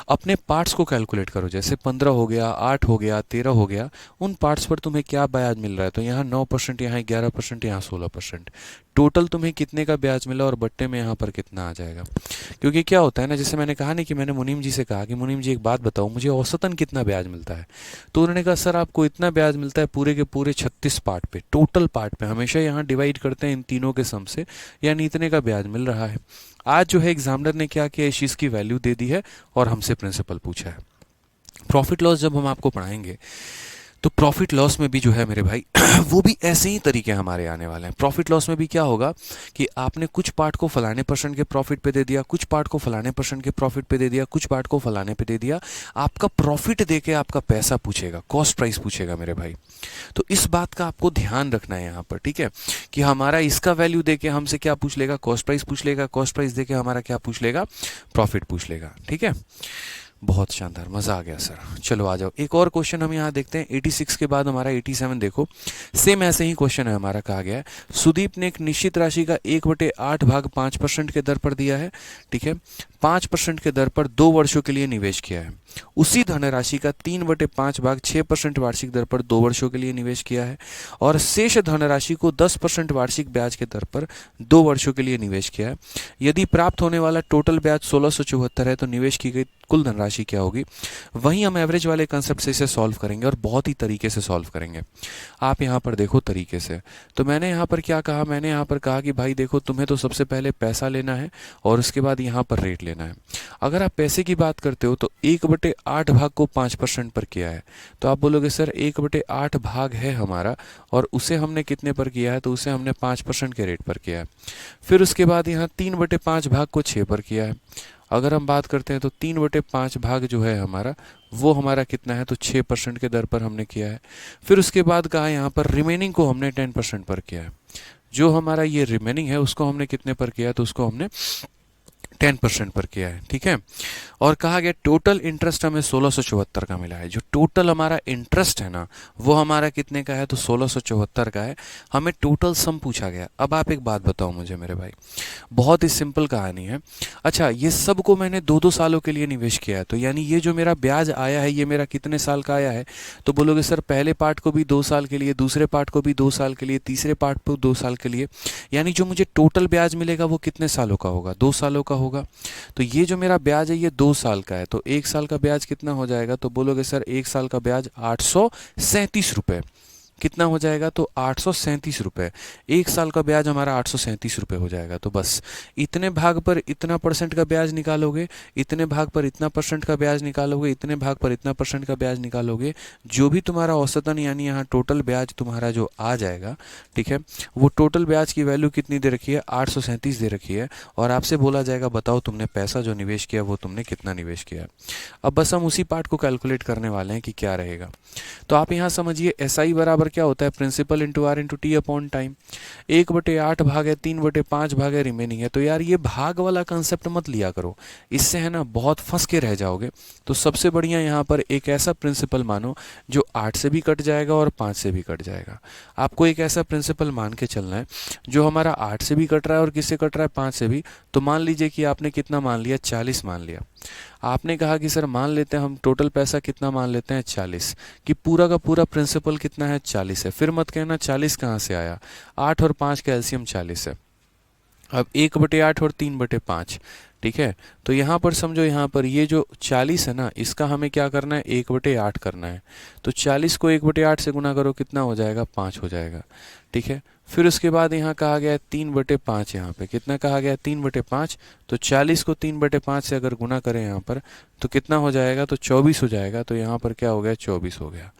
अपने पार्ट्स को कैलकुलेट करो, जैसे 15 हो गया, 8 हो गया, 13 हो गया, उन पार्ट्स पर तुम्हें क्या ब्याज मिल रहा है, तो यहाँ 9%, यहाँ 11%, यहाँ 16%, टोटल तुम्हें कितने का ब्याज मिला, और बट्टे में यहाँ पर कितना आ जाएगा। क्योंकि क्या होता है ना, जैसे मैंने कहा नहीं कि मैंने मुनीम जी से कहा कि मुनीम जी एक बात बताओ, मुझे औसतन कितना ब्याज मिलता है, तो उन्होंने कहा सर आपको इतना ब्याज मिलता है पूरे के पूरे 36 पार्ट पे, टोटल पार्ट पे, हमेशा यहाँ डिवाइड करते हैं इन तीनों के सम से, यानी इतने का ब्याज मिल रहा है। आज जो है एग्जामिनर ने क्या किया, इस चीज़ की वैल्यू दे दी है और हमसे प्रिंसिपल पूछा है। प्रॉफिट लॉस जब हम आपको पढ़ाएंगे, तो प्रॉफिट लॉस में भी जो है मेरे भाई वो भी ऐसे ही तरीके हमारे आने वाले हैं। प्रॉफिट लॉस में भी क्या होगा कि आपने कुछ पार्ट को फलाने परसेंट के प्रॉफिट पे दे दिया, कुछ पार्ट को फलाने परसेंट के प्रॉफिट पे दे दिया, कुछ पार्ट को फलाने पे दे दिया, आपका प्रॉफिट दे के आपका पैसा पूछेगा, कॉस्ट प्राइस पूछेगा मेरे भाई। तो इस बात का आपको ध्यान रखना है यहाँ पर, ठीक है, कि हमारा इसका वैल्यू दे के हमसे क्या पूछ लेगा, कॉस्ट प्राइस पूछ लेगा, कॉस्ट प्राइस दे के हमारा क्या पूछ लेगा, प्रॉफिट पूछ लेगा। ठीक है, बहुत शानदार, मज़ा आ गया सर। चलो आ जाओ, एक और क्वेश्चन हम यहाँ देखते हैं। 86 के बाद हमारा 87 देखो, सेम ऐसे ही क्वेश्चन है हमारा। कहा गया है सुदीप ने एक निश्चित राशि का 1/8 भाग 5% के दर पर दिया है, ठीक है, 5% के दर पर 2 वर्षों के लिए निवेश किया है। उसी धनराशि का 3/5 भाग 6% वार्षिक दर पर 2 वर्षों के लिए निवेश किया है, और शेष धनराशि को 10% वार्षिक ब्याज के दर पर 2 वर्षों के लिए निवेश किया है। यदि प्राप्त होने वाला टोटल ब्याज 1674 है तो निवेश की गई कुल धनराशि क्या होगी। वहीं हम एवरेज वाले कंसेप्ट से इसे सॉल्व करेंगे और बहुत ही तरीके से सॉल्व करेंगे। आप यहाँ पर देखो तरीके से, तो मैंने यहाँ पर क्या कहा, मैंने यहाँ पर कहा कि भाई देखो तुम्हें तो सबसे पहले पैसा लेना है और उसके बाद यहाँ पर रेट लेना है। अगर आप पैसे की बात करते हो तो 1/8 भाग को 5% पर किया है, तो आप बोलोगे सर 1/8 भाग है हमारा और उसे हमने कितने पर किया है, तो उसे हमने 5% के रेट पर किया है। फिर उसके बाद यहाँ 3/5 भाग को 6 पर किया है। अगर हम बात करते हैं तो 3/5 भाग जो है हमारा वो हमारा कितना है, तो 6% के दर पर हमने किया है। फिर उसके बाद कहा यहाँ पर रिमेनिंग को हमने 10% पर किया है। जो हमारा ये रिमेनिंग है उसको हमने कितने पर किया, तो उसको हमने 10% पर किया है, ठीक है। और कहा गया टोटल इंटरेस्ट हमें 1674 का मिला है। जो टोटल हमारा इंटरेस्ट है ना वो हमारा कितने का है, तो 1674 का है। हमें टोटल सम पूछा गया। अब आप एक बात बताओ मुझे मेरे भाई, बहुत ही सिंपल कहानी है। अच्छा, ये सब को मैंने 2-2 सालों के लिए निवेश किया है, तो यानी ये जो मेरा ब्याज आया है ये मेरा कितने साल का आया है, तो बोलोगे सर पहले पार्ट को भी 2 साल के लिए, दूसरे पार्ट को भी 2 साल के लिए, तीसरे पार्ट को 2 साल के लिए, यानी जो मुझे टोटल ब्याज मिलेगा वो कितने सालों का होगा, 2 सालों का होगा। तो ये जो मेरा ब्याज है ये 2 साल का है, तो 1 साल का ब्याज कितना हो जाएगा, तो बोलोगे सर 1 साल का ब्याज 837 रुपये। कितना हो जाएगा, तो 837 रुपये। 1 साल का ब्याज हमारा 837 रुपये हो जाएगा। तो बस इतने भाग पर इतना परसेंट का ब्याज निकालोगे, इतने भाग पर इतना परसेंट का ब्याज निकालोगे, इतने भाग पर इतना परसेंट का ब्याज निकालोगे, जो भी तुम्हारा औसतन यानी यहाँ टोटल ब्याज तुम्हारा जो आ जाएगा, ठीक है, वो टोटल ब्याज की वैल्यू कितनी दे रखी है, 837 दे रखी है। और आपसे बोला जाएगा बताओ तुमने पैसा जो निवेश किया वो तुमने कितना निवेश किया। अब बस हम उसी पार्ट को कैलकुलेट करने वाले हैं कि क्या रहेगा। तो आप यहाँ समझिए SI बराबर क्या होता है, principal into R into T upon time. 1/8 भाग है, 3/5 भाग है, रिमेनिंग है। तो यार ये भाग वाला कंसेप्ट मत लिया करो, इससे है ना बहुत फंस के रह जाओगे। तो सबसे बढ़िया यहाँ पर एक ऐसा प्रिंसिपल मानो जो 8 से भी कट जाएगा और 5 से भी कट जाएगा। आपको एक ऐसा प्रिंसिपल मान के चलना है जो हमारा 8 से भी कट रहा है और किससे कट रहा है, 5 से भी। तो मान लीजिए कि आपने कितना मान लिया, 40 मान लिया। आपने कहा कि सर मान लेते हैं हम टोटल पैसा कितना मान लेते हैं, 40, कि पूरा का पूरा प्रिंसिपल कितना है, 40 है। फिर मत कहना 40 कहाँ से आया, 8 और 5 का एलसीएम 40 है। अब 1/8 और 3/5, ठीक है। तो यहाँ पर समझो, यहाँ पर ये जो 40 है ना इसका हमें क्या करना है, 1/8 करना है। तो 40 को 1/8 से गुना करो, कितना हो जाएगा, 5 हो जाएगा, ठीक है। फिर उसके बाद यहाँ कहा गया है 3/5, यहाँ पे कितना कहा गया है, 3/5। तो 40 को 3/5 से अगर गुना करें यहाँ पर तो कितना हो जाएगा, तो 24 हो जाएगा। तो यहाँ पर क्या हो गया, 24 हो गया,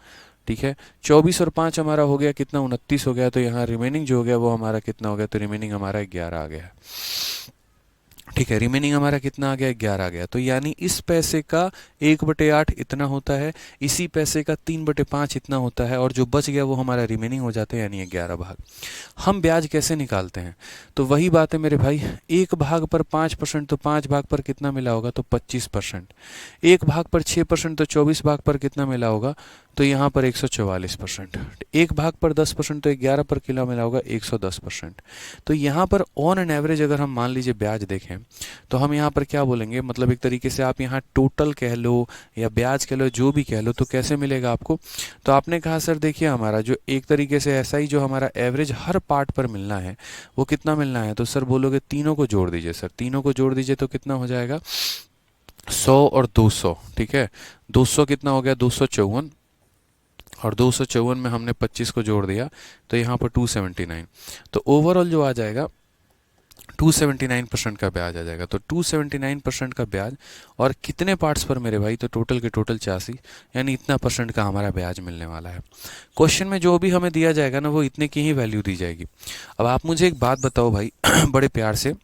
ठीक है। 24 और 5 हमारा हो गया कितना, 29 हो गया। तो यहाँ रिमेनिंग जो हो गया वो हमारा कितना हो गया, तो रिमेनिंग हमारा 11 आ गया, ठीक है। रिमेनिंग हमारा कितना आ गया, 11 आ गया। तो यानी इस पैसे का 1/8 इतना होता है, इसी पैसे का 3/5 इतना होता है, और जो बच गया वो हमारा रिमेनिंग हो जाता है, यानी 11 भाग। हम ब्याज कैसे निकालते हैं, तो वही बात है मेरे भाई, 1 भाग पर 5%, तो 5 भाग पर कितना मिला होगा, तो 25%। 1 भाग पर 6%, तो 24 भाग पर कितना मिला होगा, तो यहाँ पर 144%। 1 भाग पर 10%, तो 11 पर किलो मिला होगा 110%। तो यहाँ पर ऑन एन एवरेज अगर हम मान लीजिए ब्याज देखें तो हम यहाँ पर क्या बोलेंगे, मतलब एक तरीके से आप यहाँ टोटल कह लो या ब्याज कह लो, जो भी कह लो, तो कैसे मिलेगा आपको। तो आपने कहा सर देखिए हमारा जो एक तरीके से ऐसा ही जो हमारा एवरेज हर पार्ट पर मिलना है वो कितना मिलना है, तो सर बोलोगे तीनों को जोड़ दीजिए। सर तीनों को जोड़ दीजिए तो कितना हो जाएगा, 100 और 200, ठीक है। 200 कितना हो गया, 254, और 254 में हमने 25 को जोड़ दिया तो यहाँ पर 279। तो ओवरऑल जो आ जाएगा 279% का ब्याज आ जाएगा। तो 279% का ब्याज, और कितने पार्ट्स पर मेरे भाई, तो टोटल के टोटल 86, यानी इतना परसेंट का हमारा ब्याज मिलने वाला है। क्वेश्चन में जो भी हमें दिया जाएगा ना वो इतने की ही वैल्यू दी जाएगी। अब आप मुझे एक बात बताओ भाई बड़े प्यार से,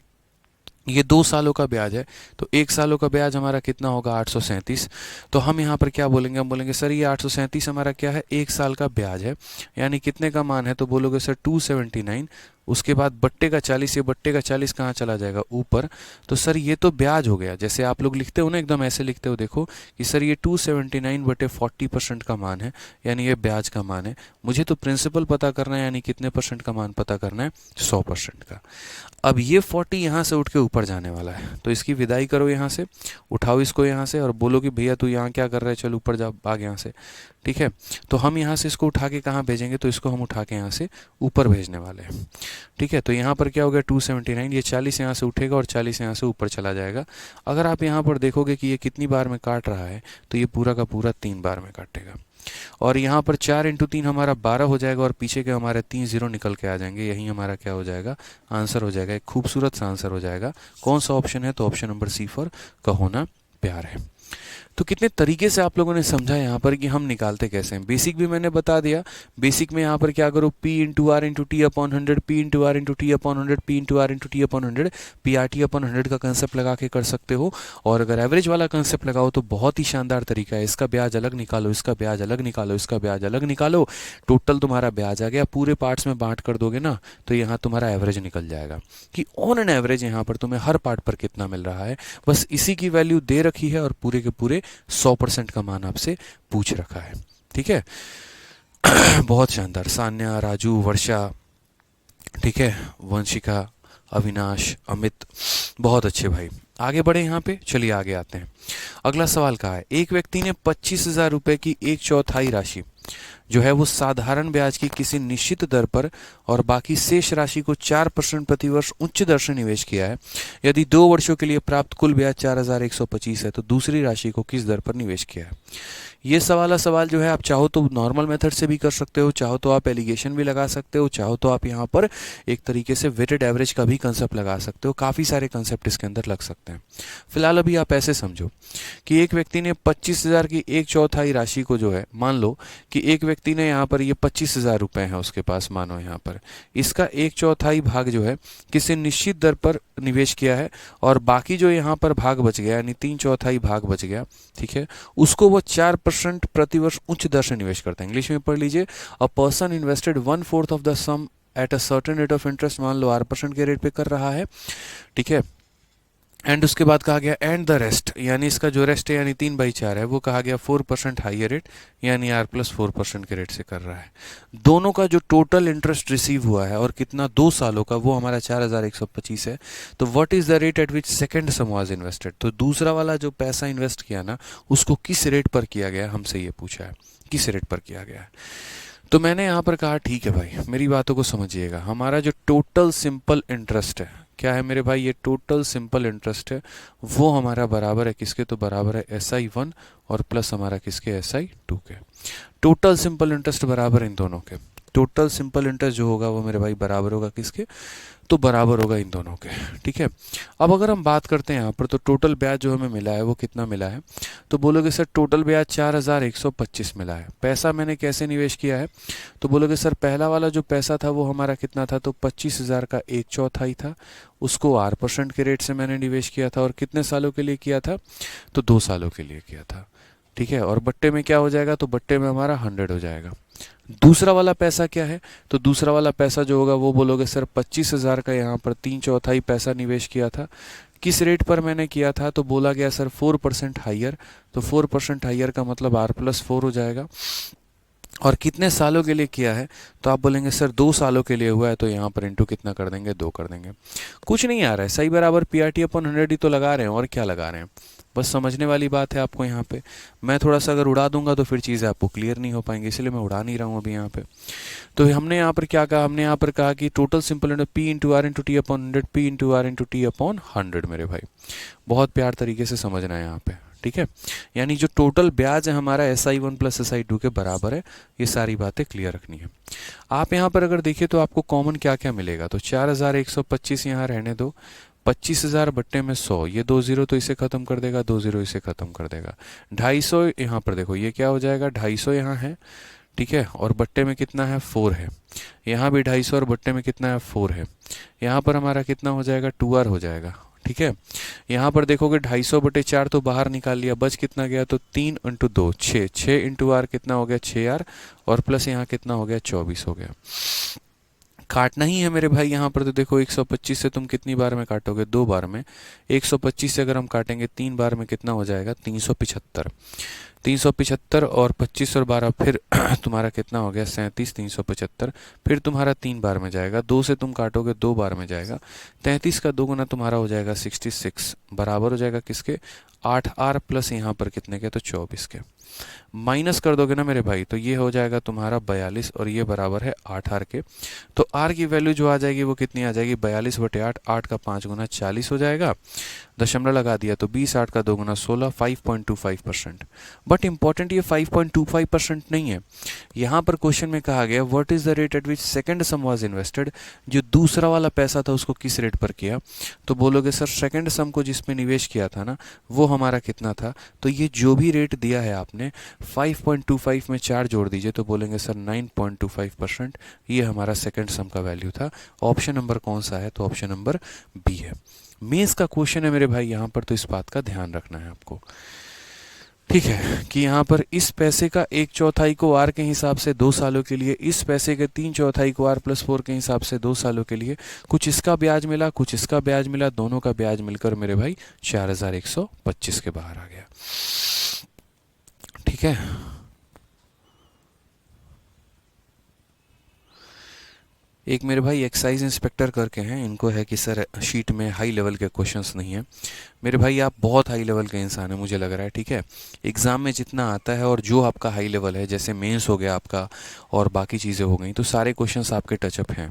ये 2 सालों का ब्याज है, तो 1 सालों का ब्याज हमारा कितना होगा, 837। तो हम यहाँ पर क्या बोलेंगे, हम बोलेंगे सर ये 837 हमारा क्या है, 1 साल का ब्याज है, यानी कितने का मान है, तो बोलोगे सर 279 उसके बाद बट्टे का 40, ये बट्टे का 40 कहाँ चला जाएगा, ऊपर। तो सर ये तो ब्याज हो गया। जैसे आप लोग लिखते हो ना, एकदम ऐसे लिखते हो, देखो कि सर ये 279/40% का मान है, यानी ये ब्याज का मान है। मुझे तो प्रिंसिपल पता करना है, यानी कितने परसेंट का मान पता करना है, 100% का। अब ये 40 यहाँ से उठ के ऊपर जाने वाला है, तो इसकी विदाई करो यहाँ से, उठाओ इसको यहाँ से और बोलो कि भैया तू यहाँ क्या कर रहा है, चल ऊपर जा, भाग यहाँ से। ठीक है, तो हम यहाँ से इसको उठा के कहाँ भेजेंगे, तो इसको हम उठा के यहाँ से ऊपर भेजने वाले हैं। ठीक है, तो यहाँ पर क्या हो गया 279, ये 40 यहाँ से उठेगा और 40 यहाँ से ऊपर चला जाएगा। अगर आप यहाँ पर देखोगे कि ये कितनी बार में काट रहा है, तो ये पूरा का पूरा 3 बार में काटेगा। और यहाँ पर 4 × 3 हमारा 12 हो जाएगा और पीछे के हमारे 3 0 निकल के आ जाएंगे। यही हमारा क्या हो जाएगा, आंसर हो जाएगा। एक खूबसूरत सा आंसर हो जाएगा। कौन सा ऑप्शन है, तो ऑप्शन नंबर सी फॉर का होना प्यार है। तो कितने तरीके से आप लोगों ने समझा यहाँ पर कि हम निकालते कैसे हैं। बेसिक भी मैंने बता दिया। बेसिक में यहाँ पर क्या करो, P × R × T/100, P × R × T/100, P × R × T/100, PRT/100 का कंसेप्ट लगा के कर सकते हो। और अगर एवरेज वाला कंसेप्ट लगाओ तो बहुत ही शानदार तरीका है। इसका ब्याज अलग निकालो, इसका ब्याज अलग निकालो, इसका ब्याज अलग निकालो, टोटल तुम्हारा ब्याज आ गया। पूरे पार्ट्स में बांट कर दोगे ना, तो यहाँ तुम्हारा एवरेज निकल जाएगा कि ऑन एन एवरेज यहाँ पर तुम्हें हर पार्ट पर कितना मिल रहा है। बस इसी की वैल्यू दे रखी है और पूरे के पूरे 100% का मान आपसे पूछ रखा है। ठीक है, बहुत शानदार। सान्या, राजू, वर्षा, ठीक है, वंशिका, अविनाश, अमित, बहुत अच्छे भाई। आगे बढ़े यहाँ पे, चलिए आगे आते हैं। अगला सवाल कहा है, एक व्यक्ति ने 25,000 रुपए की 1/4 राशि जो है वो साधारण ब्याज की किसी निश्चित दर पर और बाकी शेष राशि को 4% प्रतिवर्ष उच्च दर से निवेश किया है। यदि 2 वर्षों के लिए प्राप्त कुल ब्याज 4,125 है, तो दूसरी राशि को किस दर पर निवेश किया है। ये सवाल जो है, आप चाहो तो नॉर्मल मेथड से भी कर सकते हो, चाहो तो आप एलिगेशन भी लगा सकते हो, चाहो तो आप यहाँ पर एक तरीके से वेटेड एवरेज का भी कंसेप्ट लगा सकते हो। काफ़ी सारे कंसेप्ट इसके अंदर लग सकते हैं। फिलहाल अभी आप ऐसे समझो कि एक व्यक्ति ने 25,000 की 1/4 राशि को जो है, मान लो कि एक व्यक्ति ने यहाँ पर ये 25,000 रुपए हैं उसके पास, मानो यहाँ पर इसका 1/4 भाग जो है किसी निश्चित दर पर निवेश किया है और बाकी जो यहाँ पर भाग बच गया, यानी 3/4 भाग बच गया, ठीक है, उसको वो 4% प्रतिवर्ष उच्च दर से निवेश करता है। इंग्लिश में पढ़ लीजिए, a person invested 1/4 of the sum at a certain rate of interest, मान लो 8% के रेट पे कर रहा है। ठीक है, एंड उसके बाद कहा गया एंड द रेस्ट, यानी इसका जो रेस्ट है यानी 3/4 है, वो कहा गया 4% हाइयर रेट, यानी R+4% के रेट से कर रहा है। दोनों का जो टोटल इंटरेस्ट रिसीव हुआ है और कितना 2 सालों का, वो हमारा 4,125 है। तो what is the rate at which second some was invested, तो दूसरा वाला जो पैसा इन्वेस्ट किया ना, उसको किस रेट पर किया गया, हमसे ये पूछा है किस रेट पर किया गया है। तो मैंने यहाँ पर कहा ठीक है भाई, मेरी बातों को समझिएगा, हमारा जो टोटल सिंपल इंटरेस्ट है, क्या है मेरे भाई, ये टोटल सिंपल इंटरेस्ट है, वो हमारा बराबर है किसके, तो बराबर है SI1 और प्लस हमारा किसके, SI2 के। टोटल सिंपल इंटरेस्ट बराबर इन दोनों के। टोटल सिंपल इंटरेस्ट जो होगा वो मेरे भाई बराबर होगा किसके, तो बराबर होगा इन दोनों के। ठीक है, अब अगर हम बात करते हैं यहाँ पर, तो टोटल ब्याज जो हमें मिला है वो कितना मिला है, तो बोलोगे सर टोटल ब्याज 4,125 मिला है। पैसा मैंने कैसे निवेश किया है, तो बोलोगे सर पहला वाला जो पैसा था वो हमारा कितना था, तो 25,000 का 1/4 था, उसको R% के रेट से मैंने निवेश किया था। और कितने सालों के लिए किया था, तो 2 सालों के लिए किया था। ठीक है, और बट्टे में क्या हो जाएगा, तो बट्टे में हमारा 100 हो जाएगा। दूसरा वाला पैसा क्या है, तो दूसरा वाला पैसा जो होगा वो बोलोगे सर 25,000 का यहाँ पर 3/4 पैसा निवेश किया था। किस रेट पर मैंने किया था, तो बोला गया सर 4% हाइयर, तो 4% हाइयर का मतलब R+4 हो जाएगा। और कितने सालों के लिए किया है, तो आप बोलेंगे सर 2 सालों के लिए हुआ है, तो यहाँ पर इंटू कितना कर देंगे, 2 कर देंगे। कुछ नहीं आ रहा है, सही बराबर PRT/100 ही तो लगा रहे हैं, और क्या लगा रहे हैं, बस समझने वाली बात है आपको यहाँ पे। मैं थोड़ा सा अगर उड़ा दूंगा तो फिर चीज़ें आपको क्लियर नहीं हो पाएंगी, इसलिए मैं उड़ा नहीं रहा हूँ अभी यहाँ पे। तो हमने यहाँ पर क्या कहा, हमने यहाँ पर कहा कि total simple interest P × R × T/100, P × R × T/100 मेरे भाई। बहुत प्यार तरीके से समझना है यहाँ पे। ठीक है, यानी जो टोटल ब्याज है हमारा SI1 + SI2 के बराबर है। ये सारी बातें क्लियर रखनी है। आप यहाँ पर अगर देखिए तो आपको कॉमन क्या क्या मिलेगा, तो 4,125 यहाँ रहने दो, 25,000 बट्टे में 100, ये 2 0 तो इसे खत्म कर देगा, 2 0 इसे खत्म कर देगा। 250 यहाँ पर देखो, ये क्या हो जाएगा, 250 यहाँ है, ठीक है, और बट्टे में कितना है, 4 है। यहाँ भी 250 और बट्टे में कितना है, 4 है। यहाँ पर हमारा कितना हो जाएगा, 2R हो जाएगा। ठीक है, यहाँ पर देखोगे 250/4 तो बाहर निकाल लिया, बच कितना गया, तो 3 × 2 6, 6 × R कितना हो गया, 6R, और प्लस यहाँ कितना हो गया, 24 हो गया। काटना ही है मेरे भाई यहाँ पर। तो देखो 125 से तुम कितनी बार में काटोगे, 2 बार में। 125 से अगर हम काटेंगे 3 बार में कितना हो जाएगा, 375। 375 और 25 और 12 फिर तुम्हारा कितना हो गया, 37। 375 फिर तुम्हारा 3 बार में जाएगा, 2 से तुम काटोगे 2 बार में जाएगा। 33 का 2 गुना तुम्हारा हो जाएगा 66, बराबर हो जाएगा किसके, 8R प्लस यहाँ पर कितने के, तो 24 के। माइनस कर दोगे ना मेरे भाई तो ये हो जाएगा तुम्हारा 42 और ये बराबर है 8R के। तो R की वैल्यू जो आ जाएगी वो कितनी आ जाएगी, 42/8। 8 का 5 गुना 40 हो जाएगा, दशमलव लगा दिया तो 20। 8 का 2 गुना 16, 5.25%। बट इंपॉर्टेंट ये 5.25% नहीं है। यहाँ पर क्वेश्चन में कहा गया what is the rate at which second some was invested, जो दूसरा वाला पैसा था उसको किस रेट पर किया। तो बोलोगे सर सेकंड सम को जिसमें निवेश किया था ना वो हमारा कितना था, तो ये जो भी रेट दिया है आपने 5.25 में 4 जोड़ दीजिए तो बोलेंगे सर 9.25%। ये हमारा सेकंड सम का वैल्यू था। ऑप्शन नंबर कौन सा है, तो ऑप्शन नंबर बी है। मेंस का क्वेश्चन है मेरे भाई यहाँ पर, तो इस बात का ध्यान रखना है आपको, ठीक है, कि यहाँ पर इस पैसे का 1/4 को आर के हिसाब से 2 सालों के लिए, इस पैसे के 3/4 को आर प्लस 4 के हिसाब से 2 सालों के लिए, कुछ इसका ब्याज मिला कुछ इसका ब्याज मिला, दोनों का ब्याज मिलकर मेरे भाई 4125 के बाहर आ गया। ठीक है, एक मेरे भाई एक्साइज इंस्पेक्टर करके हैं, इनको है कि सर शीट में हाई लेवल के क्वेश्चंस नहीं है। मेरे भाई आप बहुत हाई लेवल के इंसान है मुझे लग रहा है, ठीक है। एग्ज़ाम में जितना आता है और जो आपका हाई लेवल है, जैसे मेंस हो गया आपका और बाकी चीज़ें हो गई, तो सारे क्वेश्चंस आपके टचअप हैं।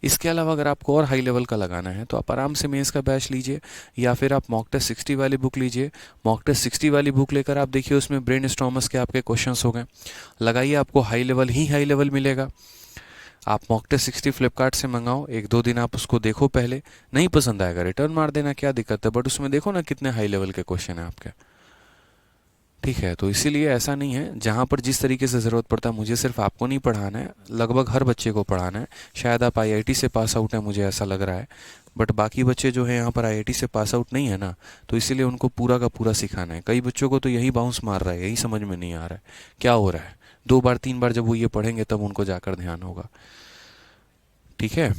इसके अलावा अगर आपको और हाई लेवल का लगाना है तो आप आराम से मेंस का बैच लीजिए, या फिर आप मॉक टेस्ट 60 वाली बुक लीजिए। मॉक टेस्ट 60 वाली बुक लेकर आप देखिए, उसमें ब्रेन स्टॉर्मर्स के आपके क्वेश्चंस हो गए, लगाइए, आपको हाई लेवल ही हाई लेवल मिलेगा। आप मॉक टेस्ट 60 फ्लिपकार्ट से मंगाओ, 1-2 दिन आप उसको देखो, पहले नहीं पसंद आएगा रिटर्न मार देना, क्या दिक्कत है, बट उसमें देखो ना कितने हाई लेवल के क्वेश्चन हैं आपके, ठीक है। तो इसीलिए ऐसा नहीं है, जहाँ पर जिस तरीके से ज़रूरत पड़ता है, मुझे सिर्फ आपको नहीं पढ़ाना है, लगभग हर बच्चे को पढ़ाना है। शायद आप IIT से पास आउट हैं, मुझे ऐसा लग रहा है, बट बाकी बच्चे जो हैं यहाँ पर IIT से पास आउट नहीं है ना, तो इसीलिए उनको पूरा का पूरा सिखाना है। कई बच्चों को तो यही बाउंस मार रहा है, यही समझ में नहीं आ रहा है क्या हो रहा है। 2 बार 3 बार जब वो ये पढ़ेंगे तब उनको जाकर ध्यान होगा, ठीक है।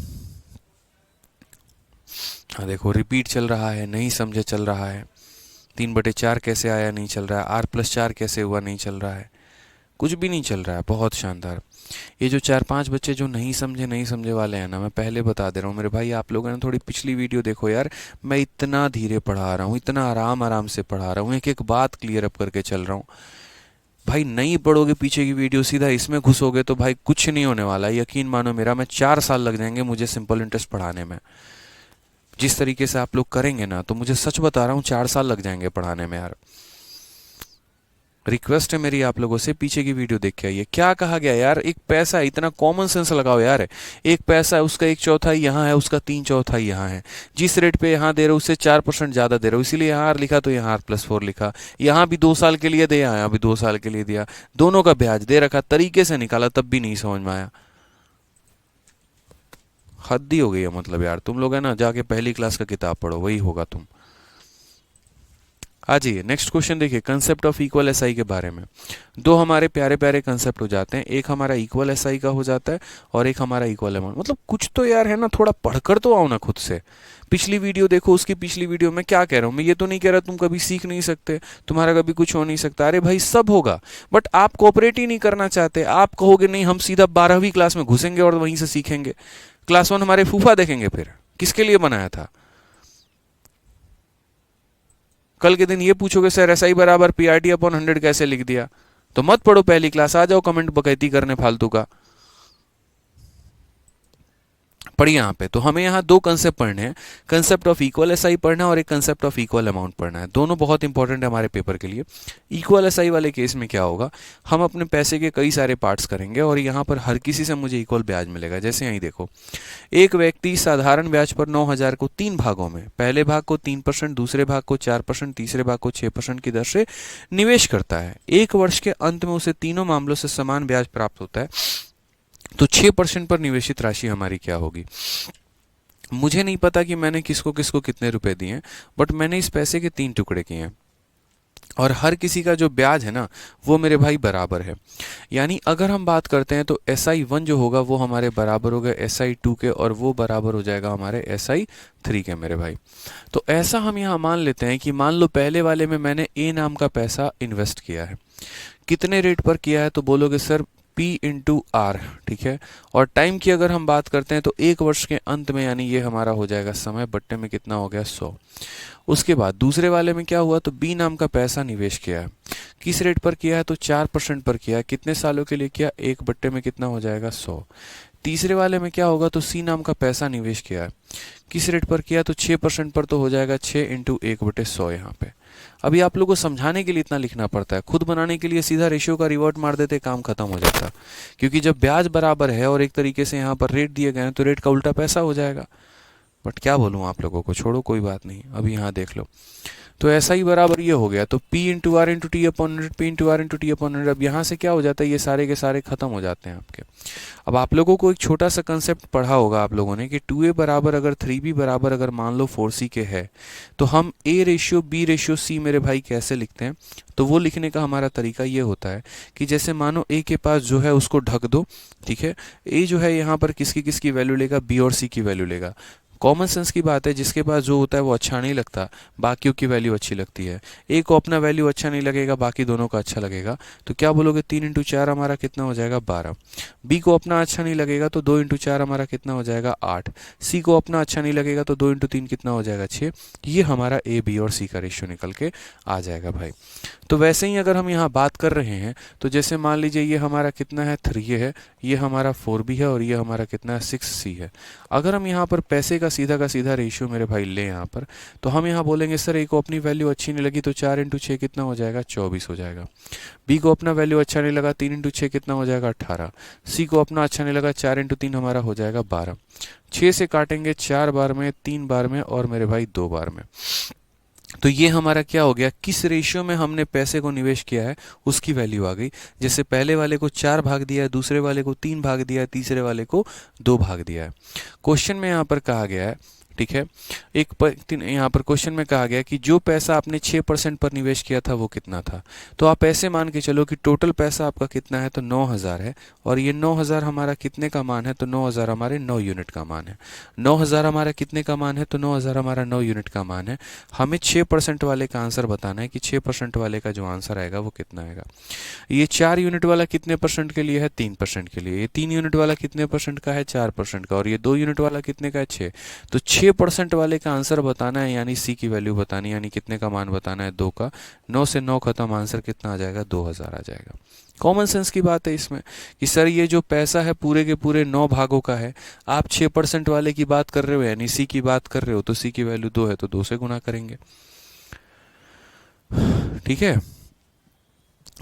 हाँ देखो रिपीट चल रहा है, नहीं समझे चल रहा है, 3/4 कैसे आया नहीं चल रहा है, R+4 कैसे हुआ नहीं चल रहा है, कुछ भी नहीं चल रहा है। बहुत शानदार। ये जो 4-5 बच्चे जो नहीं समझे वाले हैं ना, मैं पहले बता दे रहा हूँ मेरे भाई, आप लोगों ने थोड़ी पिछली वीडियो देखो यार, मैं इतना धीरे पढ़ा रहा हूँ, इतना आराम से पढ़ा रहा हूँ, एक एक बात क्लियर अप करके चल रहा हूँ भाई। नहीं पढ़ोगे पीछे की वीडियो, सीधा इसमें घुसोगे तो भाई कुछ नहीं होने वाला, यकीन मानो मेरा। मैं 4 साल लग जाएंगे मुझे सिंपल इंटरेस्ट पढ़ाने में। जिस तरीके से आप लोग करेंगे ना, तो मुझे सच बता रहा हूँ 4 साल लग जाएंगे पढ़ाने में यार। रिक्वेस्ट है मेरी आप लोगों से, पीछे की वीडियो देख के आइए। क्या कहा गया यार, एक पैसा, इतना कॉमन सेंस लगाओ यार। एक पैसा है, उसका 1/4 यहाँ है, उसका 3/4 यहाँ है। जिस रेट पे यहाँ दे रहे हो उससे 4% ज़्यादा दे रहे हो, इसीलिए यहाँ R लिखा तो यहाँ R+4 लिखा। यहाँ भी 2 साल के लिए दिया, यहाँ भी 2 साल के लिए दिया, दोनों का ब्याज दे रखा, तरीके से निकाला तब भी नहीं समझ में आया। हद ही हो गई है मतलब यार। तुम लोग है ना, जाके पहली क्लास का किताब पढ़ो, वही होगा तुम। आ जाइए नेक्स्ट क्वेश्चन देखिए, कंसेप्ट ऑफ इक्वल एसआई के बारे में। 2 हमारे प्यारे प्यारे कंसेप्ट हो जाते हैं, एक हमारा इक्वल एसआई का हो जाता है और एक हमारा इक्वल अमाउंट। मतलब कुछ तो यार है ना, थोड़ा पढ़कर तो आओ ना खुद से। पिछली वीडियो देखो, उसकी पिछली वीडियो में क्या कह रहा हूँ मैं, ये तो नहीं कह रहा तुम कभी सीख नहीं सकते, तुम्हारा कभी कुछ हो नहीं सकता। अरे भाई सब होगा, बट आप कोऑपरेट ही नहीं करना चाहते। आप कहोगे नहीं हम सीधा 12वीं क्लास में घुसेंगे और वहीं से सीखेंगे। क्लास 1 हमारे फूफा देखेंगे, फिर किसके लिए बनाया था। कल के दिन ये पूछोगे सर SI बराबर PRT/100 कैसे लिख दिया, तो मत पढ़ो पहली क्लास, आ जाओ कमेंट बकैती करने फालतू का। पढ़िए यहाँ पे। तो हमें यहाँ 2 कंसेप्ट पढ़ने हैं, कंसेप्ट ऑफ इक्वल एसआई पढ़ना है और एक कंसेप्ट ऑफ इक्वल अमाउंट पढ़ना है। दोनों बहुत इंपॉर्टेंट है हमारे पेपर के लिए। इक्वल एसआई वाले केस में क्या होगा, हम अपने पैसे के कई सारे पार्ट्स करेंगे और यहाँ पर हर किसी से मुझे इक्वल ब्याज मिलेगा। जैसे यहीं देखो, एक व्यक्ति साधारण ब्याज पर 9,000 को 3 भागों में, पहले भाग को 3%, दूसरे भाग को 4%, तीसरे भाग को 6% की दर से निवेश करता है। 1 वर्ष के अंत में उसे तीनों मामलों से समान ब्याज प्राप्त होता है। तो 6% पर निवेशित राशि हमारी क्या होगी। मुझे नहीं पता कि मैंने किसको किसको कितने रुपए दिए, बट मैंने इस पैसे के 3 टुकड़े किए हैं और हर किसी का जो ब्याज है ना वो मेरे भाई बराबर है। यानी अगर हम बात करते हैं तो SI1 जो होगा वो हमारे बराबर होगा SI2 के, और वो बराबर हो जाएगा हमारे SI3 के मेरे भाई। तो ऐसा हम यहाँ मान लेते हैं कि मान लो पहले वाले में मैंने A नाम का पैसा इन्वेस्ट किया है, कितने रेट पर किया है तो बोलोगे सर P/R, ठीक है। और टाइम की अगर हम बात करते हैं तो 1 वर्ष के अंत में, यानी ये हमारा हो जाएगा समय, बट्टे में कितना हो गया 100। उसके बाद दूसरे वाले में क्या हुआ, तो B नाम का पैसा निवेश किया है, किस रेट पर किया है तो 4% पर किया है, कितने सालों के लिए किया, 1 बट्टे में कितना हो जाएगा 100। तीसरे वाले में क्या होगा, तो C नाम का पैसा निवेश किया है, किस रेट पर किया तो 6% पर, तो हो जाएगा 6 × 1/100 यहाँ पे। अभी आप लोगों को समझाने के लिए इतना लिखना पड़ता है, खुद बनाने के लिए सीधा रेशियो का रिवर्ट मार देते काम खत्म हो जाता। क्योंकि जब ब्याज बराबर है और एक तरीके से यहाँ पर रेट दिए गए हैं तो रेट का उल्टा पैसा हो जाएगा। बट क्या बोलूँ आप लोगों को, छोड़ो कोई बात नहीं, अभी यहाँ देख लो। तो ऐसा ही बराबर ये हो गया, तो P/R/T/100, P/R/T/100। अब यहाँ से क्या हो जाता है, ये सारे के सारे खत्म हो जाते हैं आपके। अब आप लोगों को एक छोटा सा कंसेप्ट पढ़ा होगा आप लोगों ने कि 2A बराबर अगर 3B बराबर अगर मान लो 4C के है, तो हम A/B/C मेरे भाई कैसे लिखते हैं। तो वो लिखने का हमारा तरीका ये होता है कि जैसे मानो A के पास जो है उसको ढक दो, ठीक है। A जो है यहाँ पर किसकी किसकी वैल्यू लेगा, B और C की वैल्यू लेगा। कॉमन सेंस की बात है, जिसके पास जो होता है वो अच्छा नहीं लगता, बाकियों की वैल्यू अच्छी लगती है। ए को अपना वैल्यू अच्छा नहीं लगेगा, बाकी दोनों का अच्छा लगेगा, तो क्या बोलोगे 3 × 4 हमारा कितना हो जाएगा 12। बी को अपना अच्छा नहीं लगेगा तो 2 × 4 हमारा कितना हो जाएगा 8। सी को अपना अच्छा नहीं लगेगा तो 2 × 3 कितना हो जाएगा 6। ये हमारा ए बी और सी का रेशियो निकल के आ जाएगा भाई। तो वैसे ही अगर हम यहाँ बात कर रहे हैं तो जैसे मान लीजिए ये हमारा कितना है 3 है, ये हमारा 4B है, और ये हमारा कितना है 6C है। अगर हम यहाँ पर पैसे का सीधा रेशियो मेरे भाई लें यहाँ पर, तो हम यहाँ बोलेंगे सर ए को अपनी वैल्यू अच्छी नहीं लगी तो 4 × 6 कितना हो जाएगा 24 हो जाएगा। बी को अपना वैल्यू अच्छा नहीं लगा 3 × 6 कितना हो जाएगा 18। सी को अपना अच्छा नहीं लगा 4 × 3 हमारा हो जाएगा 12। 6 से काटेंगे 4 बार में, 3 बार में, और मेरे भाई 2 बार में। तो ये हमारा क्या हो गया, किस रेशियो में हमने पैसे को निवेश किया है उसकी वैल्यू आ गई। जैसे पहले वाले को 4 भाग दिया है, दूसरे वाले को 3 भाग दिया है, तीसरे वाले को 2 भाग दिया है। क्वेश्चन में यहाँ पर कहा गया है, ठीक है, यहाँ पर क्वेश्चन में कहा गया कि जो पैसा आपने 6% पर निवेश किया था वो कितना था। तो आप ऐसे मान के चलो कि टोटल पैसा आपका कितना है, तो 9000 है, और ये 9000 हमारा कितने का मान है, तो 9000 हमारे 9 यूनिट का मान है। 9000 हमारा कितने का मान है, तो 9000 हमारा 9 यूनिट का मान है। हमें 6% वाले का आंसर बताना है कि 6% वाले का जो आंसर आएगा वो कितना आएगा। ये 4 यूनिट वाला कितने परसेंट के लिए है, 3% के लिए। ये 3 यूनिट वाला कितने परसेंट का है, 4% का। और ये 2 यूनिट वाला कितने का है, 6। तो 6% वाले का आंसर बताना है, यानी सी की वैल्यू बतानी है, यानी कितने का मान बताना है 2 का। 9 से 9 खत्म, आंसर कितना आ जाएगा 2000 आ जाएगा। कॉमन सेंस की बात है इसमें कि सर ये जो पैसा है पूरे के पूरे 9 भागों का है, आप 6% वाले की बात कर रहे हो यानी सी की बात कर रहे हो, तो सी की वैल्यू 2 है तो 2 से गुना करेंगे, ठीक है।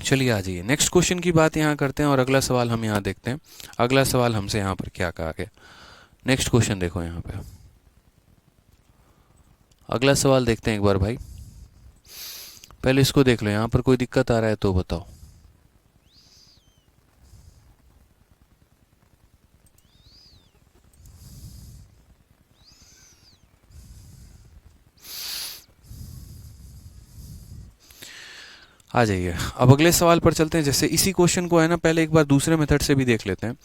चलिए आ जाइए नेक्स्ट क्वेश्चन की बात यहाँ करते हैं और अगला सवाल हम यहाँ देखते हैं। अगला सवाल हमसे यहाँ पर क्या कहा गया, नेक्स्ट क्वेश्चन देखो यहाँ पे। अगला सवाल देखते हैं एक बार भाई, पहले इसको देख लो, यहाँ पर कोई दिक्कत आ रहा है तो बताओ। आ जाइए, अब अगले सवाल पर चलते हैं। जैसे इसी क्वेश्चन को है ना, पहले एक बार दूसरे मेथड से भी देख लेते हैं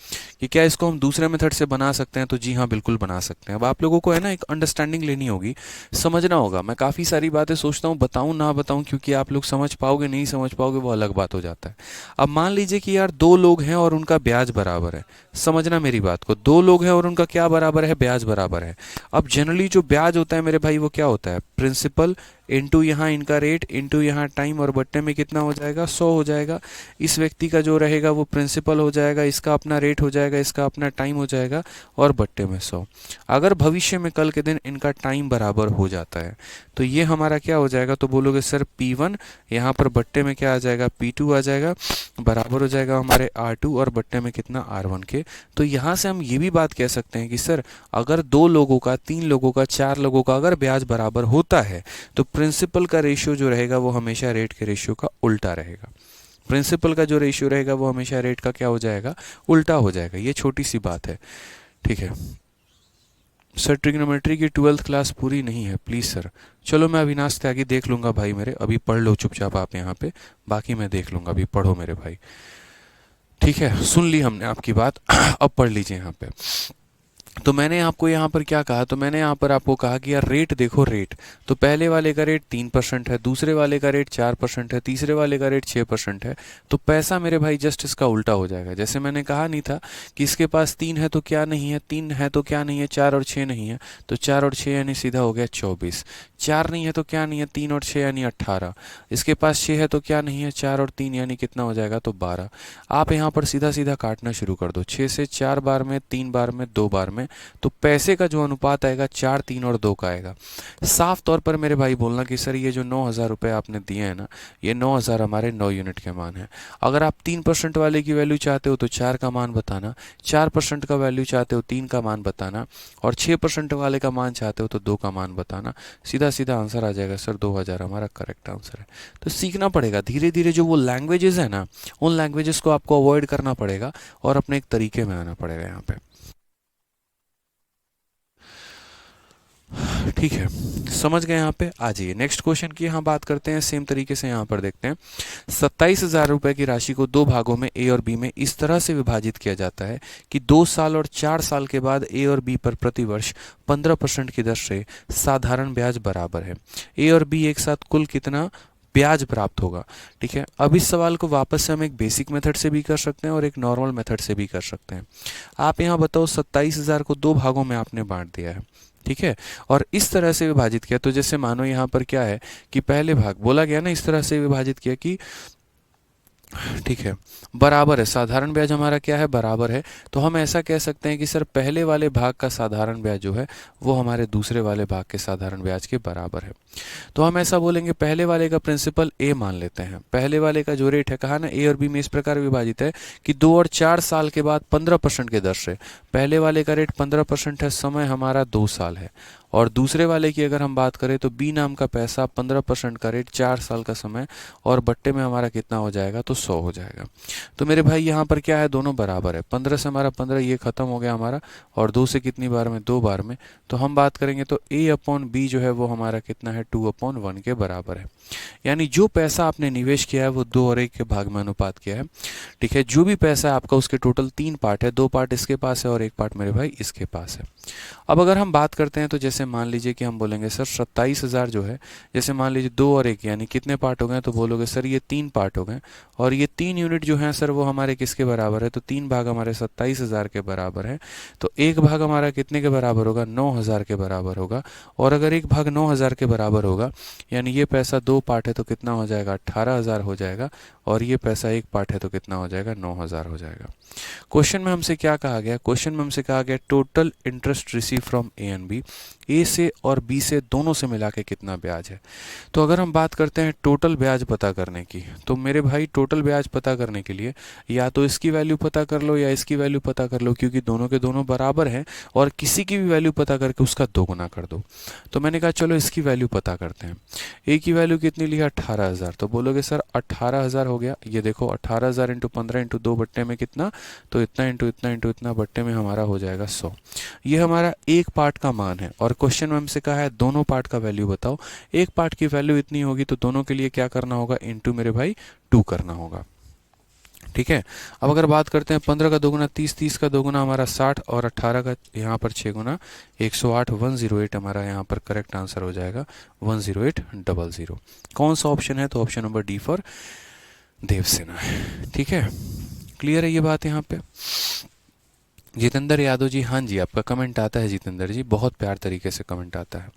कि क्या इसको हम दूसरे मेथड से बना सकते हैं। तो जी हाँ, बिल्कुल बना सकते हैं। अब आप लोगों को है ना एक अंडरस्टैंडिंग लेनी होगी, समझना होगा। मैं काफ़ी सारी बातें सोचता हूँ बताऊँ ना बताऊँ, क्योंकि आप लोग समझ पाओगे नहीं समझ पाओगे वो अलग बात हो जाता है। अब मान लीजिए कि यार 2 लोग हैं और उनका ब्याज बराबर है। समझना मेरी बात को, 2 लोग हैं और उनका क्या बराबर है, ब्याज बराबर है। अब जनरली जो ब्याज होता है मेरे भाई वो क्या होता है, प्रिंसिपल इंटू यहाँ इनका रेट इंटू यहाँ टाइम, और बट्टे में कितना हो जाएगा 100 हो जाएगा। इस व्यक्ति का जो रहेगा वो प्रिंसिपल हो जाएगा, इसका अपना रेट हो जाएगा, इसका अपना टाइम हो जाएगा, और बट्टे में 100। अगर भविष्य में कल के दिन इनका टाइम बराबर हो जाता है तो ये हमारा क्या हो जाएगा, तो बोलोगे सर P1, यहाँ पर बट्टे में क्या आ जाएगा P2 आ जाएगा, बराबर हो जाएगा हमारे R2, और बट्टे में कितना R1 के। तो यहाँ से हम ये भी बात कह सकते हैं कि सर अगर 2 लोगों का, 3 लोगों का, 4 लोगों का अगर ब्याज बराबर होता है तो प्रिंसिपल का रेशियो जो रहेगा वो हमेशा रेट के रेशियो का उल्टा रहेगा। प्रिंसिपल का जो रेशियो रहेगा वो हमेशा रेट का क्या हो जाएगा, उल्टा हो जाएगा। ये छोटी सी बात है, ठीक है। सर ट्रिग्नोमेट्री की 12th क्लास पूरी नहीं है प्लीज़ सर। चलो मैं अविनाश त्यागी देख लूँगा भाई मेरे, अभी पढ़ लो चुपचाप आप यहाँ पे, बाकी मैं देख लूँगा, अभी पढ़ो मेरे भाई। ठीक है, सुन ली हमने आपकी बात। अब पढ़ लीजिए यहाँ पे। तो मैंने आपको यहाँ पर क्या कहा, तो मैंने यहाँ पर आपको कहा कि यार रेट देखो, रेट तो पहले वाले का रेट 3% है, दूसरे वाले का रेट 4% है, तीसरे वाले का रेट 6% है। तो पैसा मेरे भाई जस्ट इसका उल्टा हो जाएगा। जैसे मैंने कहा नहीं था कि इसके पास 3 है तो क्या नहीं है, 3 है तो क्या नहीं है, 4 और 6 नहीं है, तो 4 और 6 यानी सीधा हो गया 24। 4 नहीं है तो क्या नहीं है, 3 और 6 यानी 18। इसके पास 6 है तो क्या नहीं है, 4 और 3 यानी कितना हो जाएगा, तो 12। आप यहाँ पर सीधा सीधा काटना शुरू कर दो, 6 से 4 बार में, 3 बार में, 2 बार में, तो पैसे का जो अनुपात आएगा 4, 3 और 2 का आएगा। साफ तौर पर मेरे भाई बोलना कि सर ये जो 9,000 रुपये आपने दिए हैं ना, ये 9,000 हमारे 9 यूनिट के मान है। अगर आप 3% वाले की वैल्यू चाहते हो तो 4 का मान बताना, 4% का वैल्यू चाहते हो 3 का मान बताना, और 6% वाले का मान चाहते हो तो 2 का मान बताना। सीधा सीधा आंसर आ जाएगा सर 2,000 हमारा करेक्ट आंसर है। तो सीखना पड़ेगा धीरे धीरे, जो वो लैंग्वेजेस है ना, उन लैंग्वेजेस को आपको अवॉइड करना पड़ेगा और अपने एक तरीके में आना पड़ेगा यहाँ पे। ठीक है, समझ गए यहाँ पे। आ जाइए नेक्स्ट क्वेश्चन की यहाँ बात करते हैं, सेम तरीके से यहाँ पर देखते हैं। 27,000 रुपए की राशि को 2 भागों में ए और बी में इस तरह से विभाजित किया जाता है कि 2 साल और 4 साल के बाद ए और बी पर प्रतिवर्ष 15% की दर से साधारण ब्याज बराबर है। ए और बी एक साथ कुल कितना ब्याज प्राप्त होगा। ठीक है, अब इस सवाल को वापस से हम एक बेसिक मेथड से भी कर सकते हैं और एक नॉर्मल मेथड से भी कर सकते हैं। आप यहाँ बताओ, 27,000 को 2 भागों में आपने बांट दिया है, ठीक है, और इस तरह से विभाजित किया। तो जैसे मानो यहाँ पर क्या है कि पहले भाग बोला गया ना, इस तरह से विभाजित किया कि ठीक है बराबर है, साधारण ब्याज हमारा क्या है, बराबर है। तो हम ऐसा कह सकते हैं कि सर पहले वाले भाग का साधारण ब्याज जो है वो हमारे दूसरे वाले भाग के साधारण ब्याज के बराबर है। तो हम ऐसा बोलेंगे, पहले वाले का प्रिंसिपल ए मान लेते हैं, पहले वाले का जो रेट है, कहा ना ए और बी में इस प्रकार विभाजित है कि 2 और 4 साल के बाद 15% के दर से, पहले वाले का रेट 15% है, समय हमारा 2 साल है, और दूसरे वाले की अगर हम बात करें तो बी नाम का पैसा 15% का रेट, 4 साल का समय, और बट्टे में हमारा कितना हो जाएगा, तो 100 हो जाएगा। तो मेरे भाई यहाँ पर क्या है, दोनों बराबर है, 15 से हमारा 15 ये खत्म हो गया हमारा, और 2 से कितनी बार में, 2 बार में। तो हम बात करेंगे तो ए अपॉन बी जो है वो हमारा कितना है, 2/1 के बराबर है। यानी जो पैसा आपने निवेश किया है वो 2 और 1 के भाग में अनुपात किया है। ठीक है, जो भी पैसा है आपका उसके टोटल 3 पार्ट है, 2 पार्ट इसके पास है और 1 पार्ट मेरे भाई इसके पास है। अब अगर हम बात करते हैं तो जैसे मान लीजिए कि हम बोलेंगे सर 27,000 जो है, जैसे मान लीजिए 2 और 1 यानी कितने पार्ट हो गए, तो बोलोगे सर ये 3 पार्ट हो गए, और ये 3 यूनिट जो हैं सर वो हमारे किसके बराबर है, तो 3 भाग हमारे 27,000 के बराबर है। तो 1 भाग हमारा कितने के बराबर होगा, 9,000 के बराबर होगा। और अगर 1 भाग 9,000 के बराबर होगा, यानी ये पैसा 2 पार्ट है तो कितना हो जाएगा, 18,000 हो जाएगा, और ये पैसा 1 पार्ट है तो कितना हो जाएगा, 9,000 हो जाएगा। क्वेश्चन में हमसे क्या कहा गया, क्वेश्चन में हमसे कहा गया total interest receive from A and B, A से और बी से दोनों से मिला के कितना ब्याज है। तो अगर हम बात करते हैं टोटल ब्याज पता करने की, तो मेरे भाई टोटल ब्याज पता करने के लिए या तो इसकी वैल्यू पता कर लो या इसकी वैल्यू पता कर लो, क्योंकि दोनों के दोनों बराबर हैं, और किसी की भी वैल्यू पता करके उसका 2 गुना कर दो। तो मैंने कहा चलो इसकी वैल्यू पता करते हैं। ए की वैल्यू कितनी ली, 18,000। तो बोलोगे सर 18,000 हो गया, ये देखो 18,000 इंटू 15 इंटू 2 बट्टे में कितना, तो इतना इंटू इतना इंटू इतना बट्टे में हमारा हो जाएगा 100। ये हमारा एक पार्ट का मान है, और क्वेश्चन में हमसे कहा है दोनों पार्ट का वैल्यू बताओ। एक पार्ट की वैल्यू इतनी होगी तो दोनों के लिए क्या करना होगा, इंटू मेरे भाई 2 करना होगा। ठीक है, अब अगर बात करते हैं 15 का 2 गुना 30, 30 का 2 गुना हमारा 60, और 18 का यहाँ पर 6 गुना 108, 108 हमारा यहाँ पर करेक्ट आंसर हो जाएगा 10800। कौन सा ऑप्शन है, तो option number D for Devsena है। ठीक है, क्लियर है ये बात यहाँ पे। जितेंद्र यादव जी, हाँ जी आपका कमेंट आता है जितेंद्र जी, बहुत प्यार तरीके से कमेंट आता है।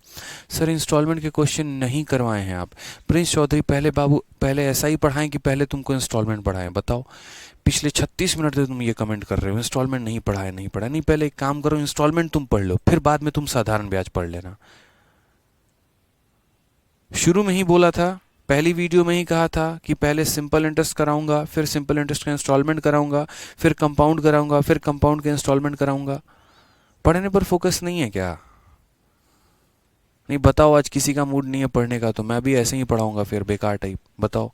सर इंस्टॉलमेंट के क्वेश्चन नहीं करवाए हैं आप। प्रिंस चौधरी, पहले बाबू पहले ऐसा ही पढ़ाएं कि पहले तुमको इंस्टॉलमेंट पढ़ाएं, बताओ। पिछले 36 मिनट से तुम ये कमेंट कर रहे हो इंस्टॉलमेंट नहीं पढ़ाया, नहीं पढ़ा। नहीं, पहले एक काम करो, इंस्टॉलमेंट तुम पढ़ लो, फिर बाद में तुम साधारण ब्याज पढ़ लेना। शुरू में ही बोला था, पहली वीडियो में ही कहा था कि पहले सिंपल इंटरेस्ट कराऊंगा, फिर सिंपल इंटरेस्ट का इंस्टॉलमेंट कराऊंगा, फिर कंपाउंड कराऊंगा, फिर कंपाउंड के इंस्टॉलमेंट कराऊंगा। पढ़ने पर फोकस नहीं है क्या? नहीं बताओ, आज किसी का मूड नहीं है पढ़ने का, तो मैं भी ऐसे ही पढ़ाऊंगा फिर बेकार टाइप, बताओ।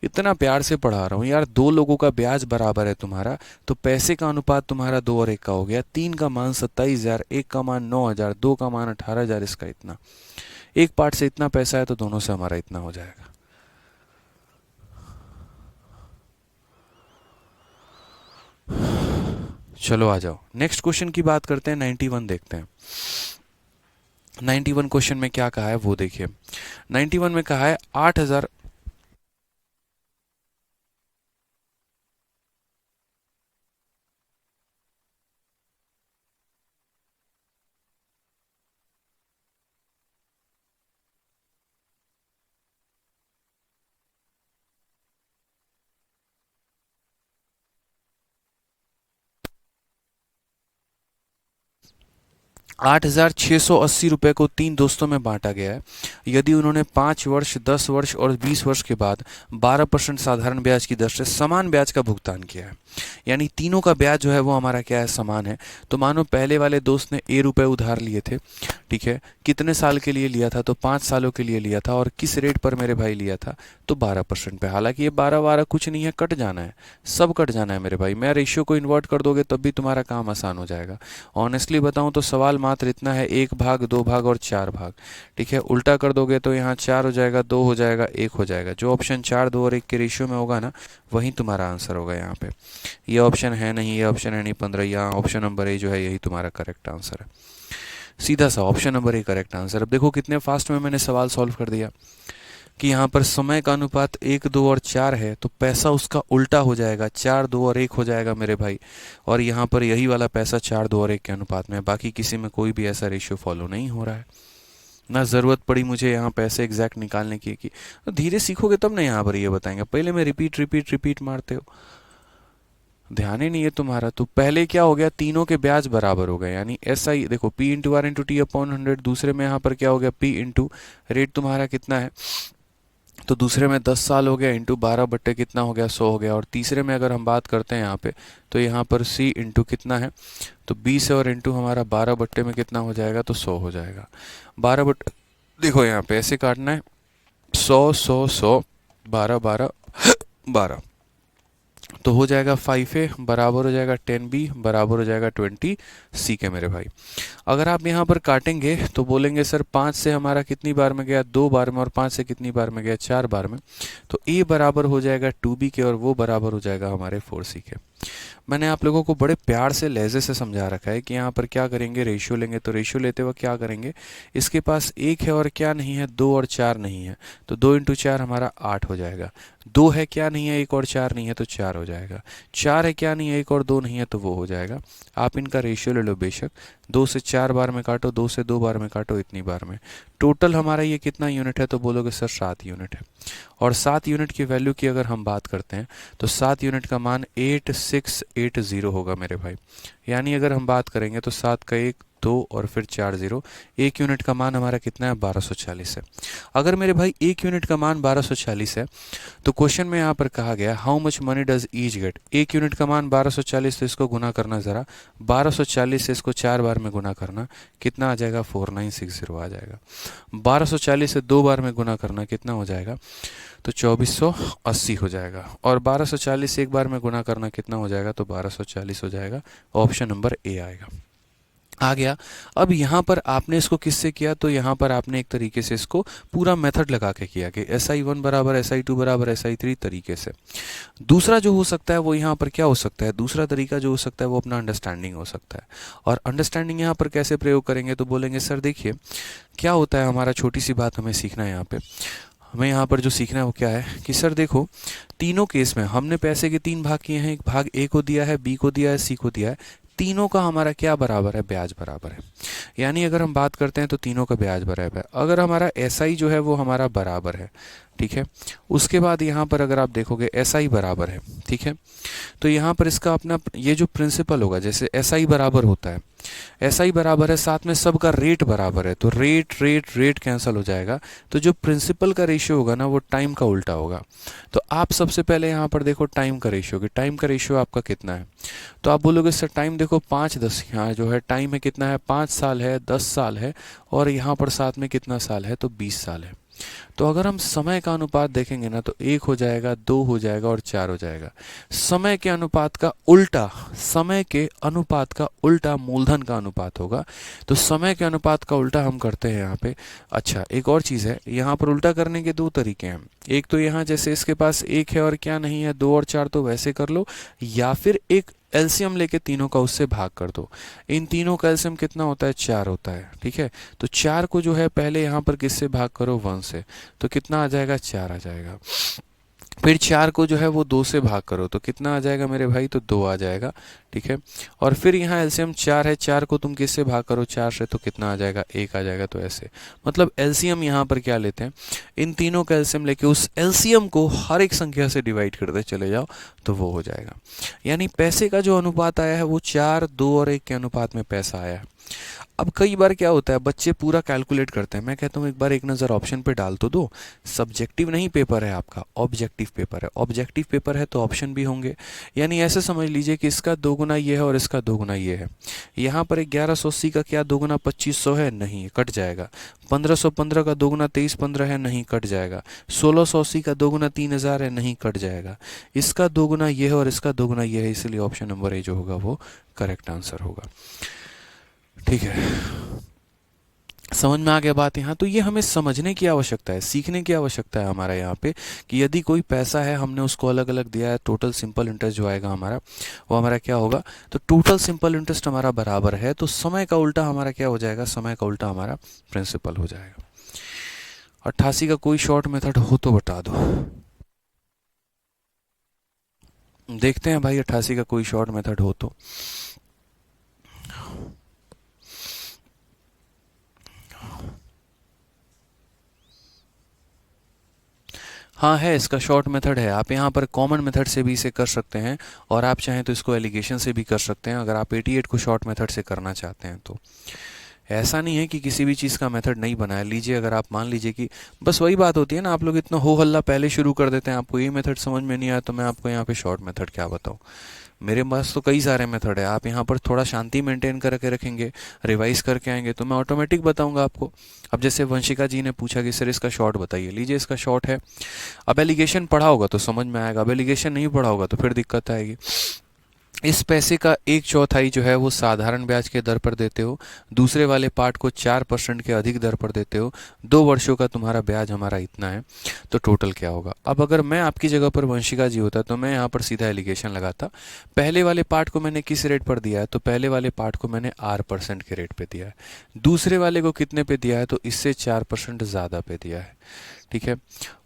इतना प्यार से पढ़ा रहा हूँ यार, दो लोगों का ब्याज बराबर है तुम्हारा, तो पैसे का अनुपात तुम्हारा 2 और 1 का हो गया। 3 का मान 27,000, 1 का मान 9,000, 2 का मान 18,000, इसका इतना। एक पार्ट से इतना पैसा है तो दोनों से हमारा इतना हो जाएगा। चलो आ जाओ नेक्स्ट क्वेश्चन की बात करते हैं। 91 देखते हैं। 91 क्वेश्चन में क्या कहा है वो देखिए। 91 में कहा है 8,000। 8,680 रुपये को 3 दोस्तों में बांटा गया है। यदि उन्होंने 5 वर्ष, 10 वर्ष और 20 वर्ष के बाद 12% साधारण ब्याज की दर से समान ब्याज का भुगतान किया है, यानी तीनों का ब्याज जो है वो हमारा क्या है, समान है। तो मानो पहले वाले दोस्त ने रुपए उधार लिए थे, ठीक है, कितने साल के लिए लिया था, तो 5 सालों के लिए लिया था, और किस रेट पर मेरे भाई लिया था, तो 12% पे। हालांकि ये 12 कुछ नहीं है, कट जाना है, सब कट जाना है मेरे भाई। मैं रेशियो को इन्वर्ट कर दोगे तब भी तुम्हारा काम आसान हो जाएगा। ऑनेस्टली बताऊं तो सवाल मात्र इतना है, 1 भाग, 2 भाग और 4 भाग, ठीक है। उल्टा कर दोगे तो यहाँ 4 हो जाएगा, 2 हो जाएगा, 1 हो जाएगा। जो ऑप्शन 4, 2 और 1 के रेशियो में होगा ना, वही तुम्हारा आंसर होगा यहाँ पे। ये ऑप्शन है नहीं, ये ऑप्शन है नहीं 15, यहाँ ऑप्शन नंबर ए जो है यही तुम्हारा करेक्ट आंसर है। सीधा सा option number A correct answer. अब देखो कितने फास्ट में मैंने सवाल सॉल्व कर दिया कि यहाँ पर समय का अनुपात 1, 2 और 4 है, तो पैसा उसका उल्टा हो जाएगा, 4, 2 और 1 हो जाएगा मेरे भाई। और यहाँ पर यही वाला पैसा 4, 2 और 1 के अनुपात में है। बाकी किसी में कोई भी ऐसा रेशियो फॉलो नहीं हो रहा है, ना ज़रूरत पड़ी मुझे यहाँ पैसे एग्जैक्ट निकालने की। तो धीरे सीखोगे तब ना यहाँ पर ये बताएंगे, पहले में रिपीट रिपीट रिपीट मारते हो, ध्यान ही नहीं है तुम्हारा। तो पहले क्या हो गया, तीनों के ब्याज बराबर हो गए, यानी ऐसा ही देखो, P into R into T upon 100। दूसरे में यहाँ पर क्या हो गया, P इंटू रेट तुम्हारा कितना है, तो दूसरे में 10 साल हो गया, इंटू 12 बट्टे कितना हो गया, 100 हो गया। और तीसरे में अगर हम बात करते हैं यहाँ पे, तो यहाँ पर C इंटू कितना है, तो 20 है, और इंटू हमारा 12 बट्टे में कितना हो जाएगा, तो 100 हो जाएगा। 12 बट्टे देखो यहाँ पे ऐसे काटना है, 100 100 100, 12 12 12, तो हो जाएगा 5A बराबर हो जाएगा 10B बराबर हो जाएगा 20C के मेरे भाई। अगर आप यहाँ पर काटेंगे तो बोलेंगे सर 5 से हमारा कितनी बार में गया, 2 बार में, और 5 से कितनी बार में गया, 4 बार में। तो A बराबर हो जाएगा 2B के, और वो बराबर हो जाएगा हमारे 4C के। मैंने आप लोगों को बड़े प्यार से लहजे से समझा रखा है कि यहाँ पर क्या करेंगे, रेशियो लेंगे। तो रेशियो लेते हुए क्या करेंगे, इसके पास 1 है और क्या नहीं है, 2 और 4 नहीं है, तो 2 इंटू 4 हमारा 8 हो जाएगा। 2 है क्या नहीं है, 1 और 4 नहीं है, तो 4 हो जाएगा। 4 है क्या नहीं है, 1 और 2 नहीं है, तो वो हो जाएगा। आप इनका रेशियो ले लो बेशक, 2 से 4 बार में काटो, 2 से 2 बार में काटो, इतनी बार में। टोटल हमारा ये कितना यूनिट है, तो बोलोगे सर 7 यूनिट है। और 7 यूनिट की वैल्यू की अगर हम बात करते हैं तो 7 यूनिट का मान 8680 होगा मेरे भाई। यानी अगर हम बात करेंगे तो 7 का 1, 2 और फिर 4 0, 1 यूनिट का मान हमारा कितना है, 1240 है। अगर मेरे भाई 1 यूनिट का मान 1240 है, तो क्वेश्चन में यहाँ पर कहा गया how much money does each get. 1 unit का मान 1240, तो इसको गुना करना ज़रा, 1240 से इसको 4 बार में गुना करना, कितना आ जाएगा, 4960 आ जाएगा। 1240 से 2 बार में गुना करना कितना हो जाएगा, तो 2480 हो जाएगा। और 1240 से 1 बार में गुना करना कितना हो जाएगा, तो 1240 हो जाएगा। ऑप्शन नंबर ए आएगा। आ गया। अब यहाँ पर आपने इसको किससे किया, तो यहाँ पर आपने एक तरीके से इसको पूरा मेथड लगा के किया कि SI1 बराबर SI2 बराबर SI3 तरीके से। दूसरा जो हो सकता है वो यहाँ पर क्या हो सकता है, दूसरा तरीका जो हो सकता है वो अपना अंडरस्टैंडिंग हो सकता है। और अंडरस्टैंडिंग यहाँ पर कैसे प्रयोग करेंगे, तो बोलेंगे सर देखिए क्या होता है, हमारा छोटी सी बात हमें सीखना है यहाँ पे। हमें यहाँ पर जो सीखना है वो क्या है कि सर देखो, तीनों केस में हमने पैसे के 3 भाग किए हैं। एक भाग A को दिया है, B को दिया है, C को दिया है। तीनों का हमारा क्या बराबर है, ब्याज बराबर है। यानी अगर हम बात करते हैं तो तीनों का ब्याज बराबर है। अगर हमारा SI जो है वो हमारा बराबर है, ठीक है, उसके बाद यहाँ पर अगर आप देखोगे SI बराबर है, ठीक है, तो यहाँ पर इसका अपना ये जो प्रिंसिपल होगा, जैसे SI बराबर होता है, SI बराबर है, साथ में सबका रेट बराबर है, तो रेट रेट रेट कैंसिल हो जाएगा। तो जो प्रिंसिपल का रेशियो होगा ना वो टाइम का उल्टा होगा। तो आप सबसे पहले यहाँ पर देखो टाइम का रेशियो, कि टाइम का रेशियो आपका कितना है, तो आप बोलोगे सर टाइम देखो 5 10, यहाँ जो है टाइम है कितना है, 5 साल है, 10 साल है, और यहाँ पर साथ में कितना साल है, तो 20 साल है। तो अगर हम समय का अनुपात देखेंगे ना तो 1 हो जाएगा, 2 हो जाएगा और 4 हो जाएगा। समय के अनुपात का उल्टा, समय के अनुपात का उल्टा मूलधन का अनुपात होगा। तो समय के अनुपात का उल्टा हम करते हैं यहाँ पे। अच्छा, एक और चीज़ है, यहाँ पर उल्टा करने के दो तरीके हैं। एक तो यहाँ जैसे इसके पास 1 है और क्या नहीं है, 2 और 4, तो वैसे कर लो, या फिर एक एलसीएम लेके तीनों का उससे भाग कर दो। इन तीनों का एलसीएम कितना होता है, 4 होता है। ठीक है, तो 4 को जो है पहले यहाँ पर किससे भाग करो, 1 से, तो कितना आ जाएगा, 4 आ जाएगा। फिर 4 को जो है वो 2 से भाग करो तो कितना आ जाएगा मेरे भाई, तो 2 आ जाएगा। ठीक है, और फिर यहाँ एलसीएम 4 है, 4 को तुम किससे भाग करो, 4 से, तो कितना आ जाएगा, 1 आ जाएगा। तो ऐसे मतलब एलसीएम यहाँ पर क्या लेते हैं, इन तीनों का एलसीएम लेके उस एलसीएम को हर एक संख्या से डिवाइड करते चले जाओ तो वो हो जाएगा। यानी पैसे का जो अनुपात आया है वो 4, 2 और 1 के अनुपात में पैसा आया है। अब कई बार क्या होता है, बच्चे पूरा कैलकुलेट करते हैं। मैं कहता हूँ एक बार एक नज़र ऑप्शन पे डाल तो दो। सब्जेक्टिव नहीं पेपर है आपका, ऑब्जेक्टिव पेपर है। ऑब्जेक्टिव पेपर है तो ऑप्शन भी होंगे। यानी ऐसे समझ लीजिए कि इसका 2 गुना ये है और इसका 2 गुना ये है। यहाँ पर 1180 का क्या 2 गुना 2500 है, नहीं, कट जाएगा। 1515 का 2 गुना 2315 है, नहीं, कट जाएगा। 1680 का 2 गुना 3000 है, नहीं, कट जाएगा। इसका 2 गुना ये है और इसका 2 गुना ये है, इसलिए ऑप्शन नंबर ए जो होगा वो करेक्ट आंसर होगा। ठीक है, समझ में आ गया बात यहाँ। तो ये हमें समझने की आवश्यकता है, सीखने की आवश्यकता है हमारा यहाँ पे, कि यदि कोई पैसा है हमने उसको अलग अलग दिया है, टोटल सिंपल इंटरेस्ट जो आएगा हमारा वो हमारा क्या होगा, तो टोटल सिंपल इंटरेस्ट हमारा बराबर है, तो समय का उल्टा हमारा क्या हो जाएगा, समय का उल्टा हमारा प्रिंसिपल हो जाएगा। 88 का कोई शॉर्ट मेथड हो तो बता दो। देखते हैं भाई 88 का कोई शॉर्ट मेथड हो तो। हाँ है, इसका शॉर्ट मेथड है। आप यहाँ पर कॉमन मेथड से भी इसे कर सकते हैं और आप चाहें तो इसको एलिगेशन से भी कर सकते हैं, अगर आप 88 को शॉर्ट मेथड से करना चाहते हैं तो। ऐसा नहीं है कि किसी भी चीज़ का मेथड नहीं बनाया। लीजिए अगर आप मान लीजिए कि बस वही बात होती है ना, आप लोग इतना हो हल्ला पहले शुरू कर देते हैं, आपको ये मेथड समझ में नहीं आया तो मैं आपको यहाँ पे शॉर्ट मेथड क्या बताऊँ। मेरे पास तो कई सारे मेथड है, आप यहाँ पर थोड़ा शांति मेंटेन करके रखेंगे, रिवाइज करके आएंगे तो मैं ऑटोमेटिक बताऊंगा आपको। अब जैसे वंशिका जी ने पूछा कि सर इसका शॉर्ट बताइए, लीजिए इसका शॉर्ट है। अब एलिगेशन पढ़ा होगा तो समझ में आएगा, अब एलिगेशन नहीं पढ़ा होगा तो फिर दिक्कत आएगी। इस पैसे का 1/4 जो है वो साधारण ब्याज के दर पर देते हो, दूसरे वाले पार्ट को 4% के अधिक दर पर देते हो, 2 वर्षों का तुम्हारा ब्याज हमारा इतना है, तो टोटल क्या होगा। अब अगर मैं आपकी जगह पर वंशिका जी होता तो मैं यहाँ पर सीधा एलिगेशन लगाता। पहले वाले पार्ट को मैंने किस रेट पर दिया है, तो पहले वाले पार्ट को मैंने R% के रेट पे दिया है। दूसरे वाले को कितने पे दिया है, तो इससे 4% ज़्यादा पे दिया है। ठीक है,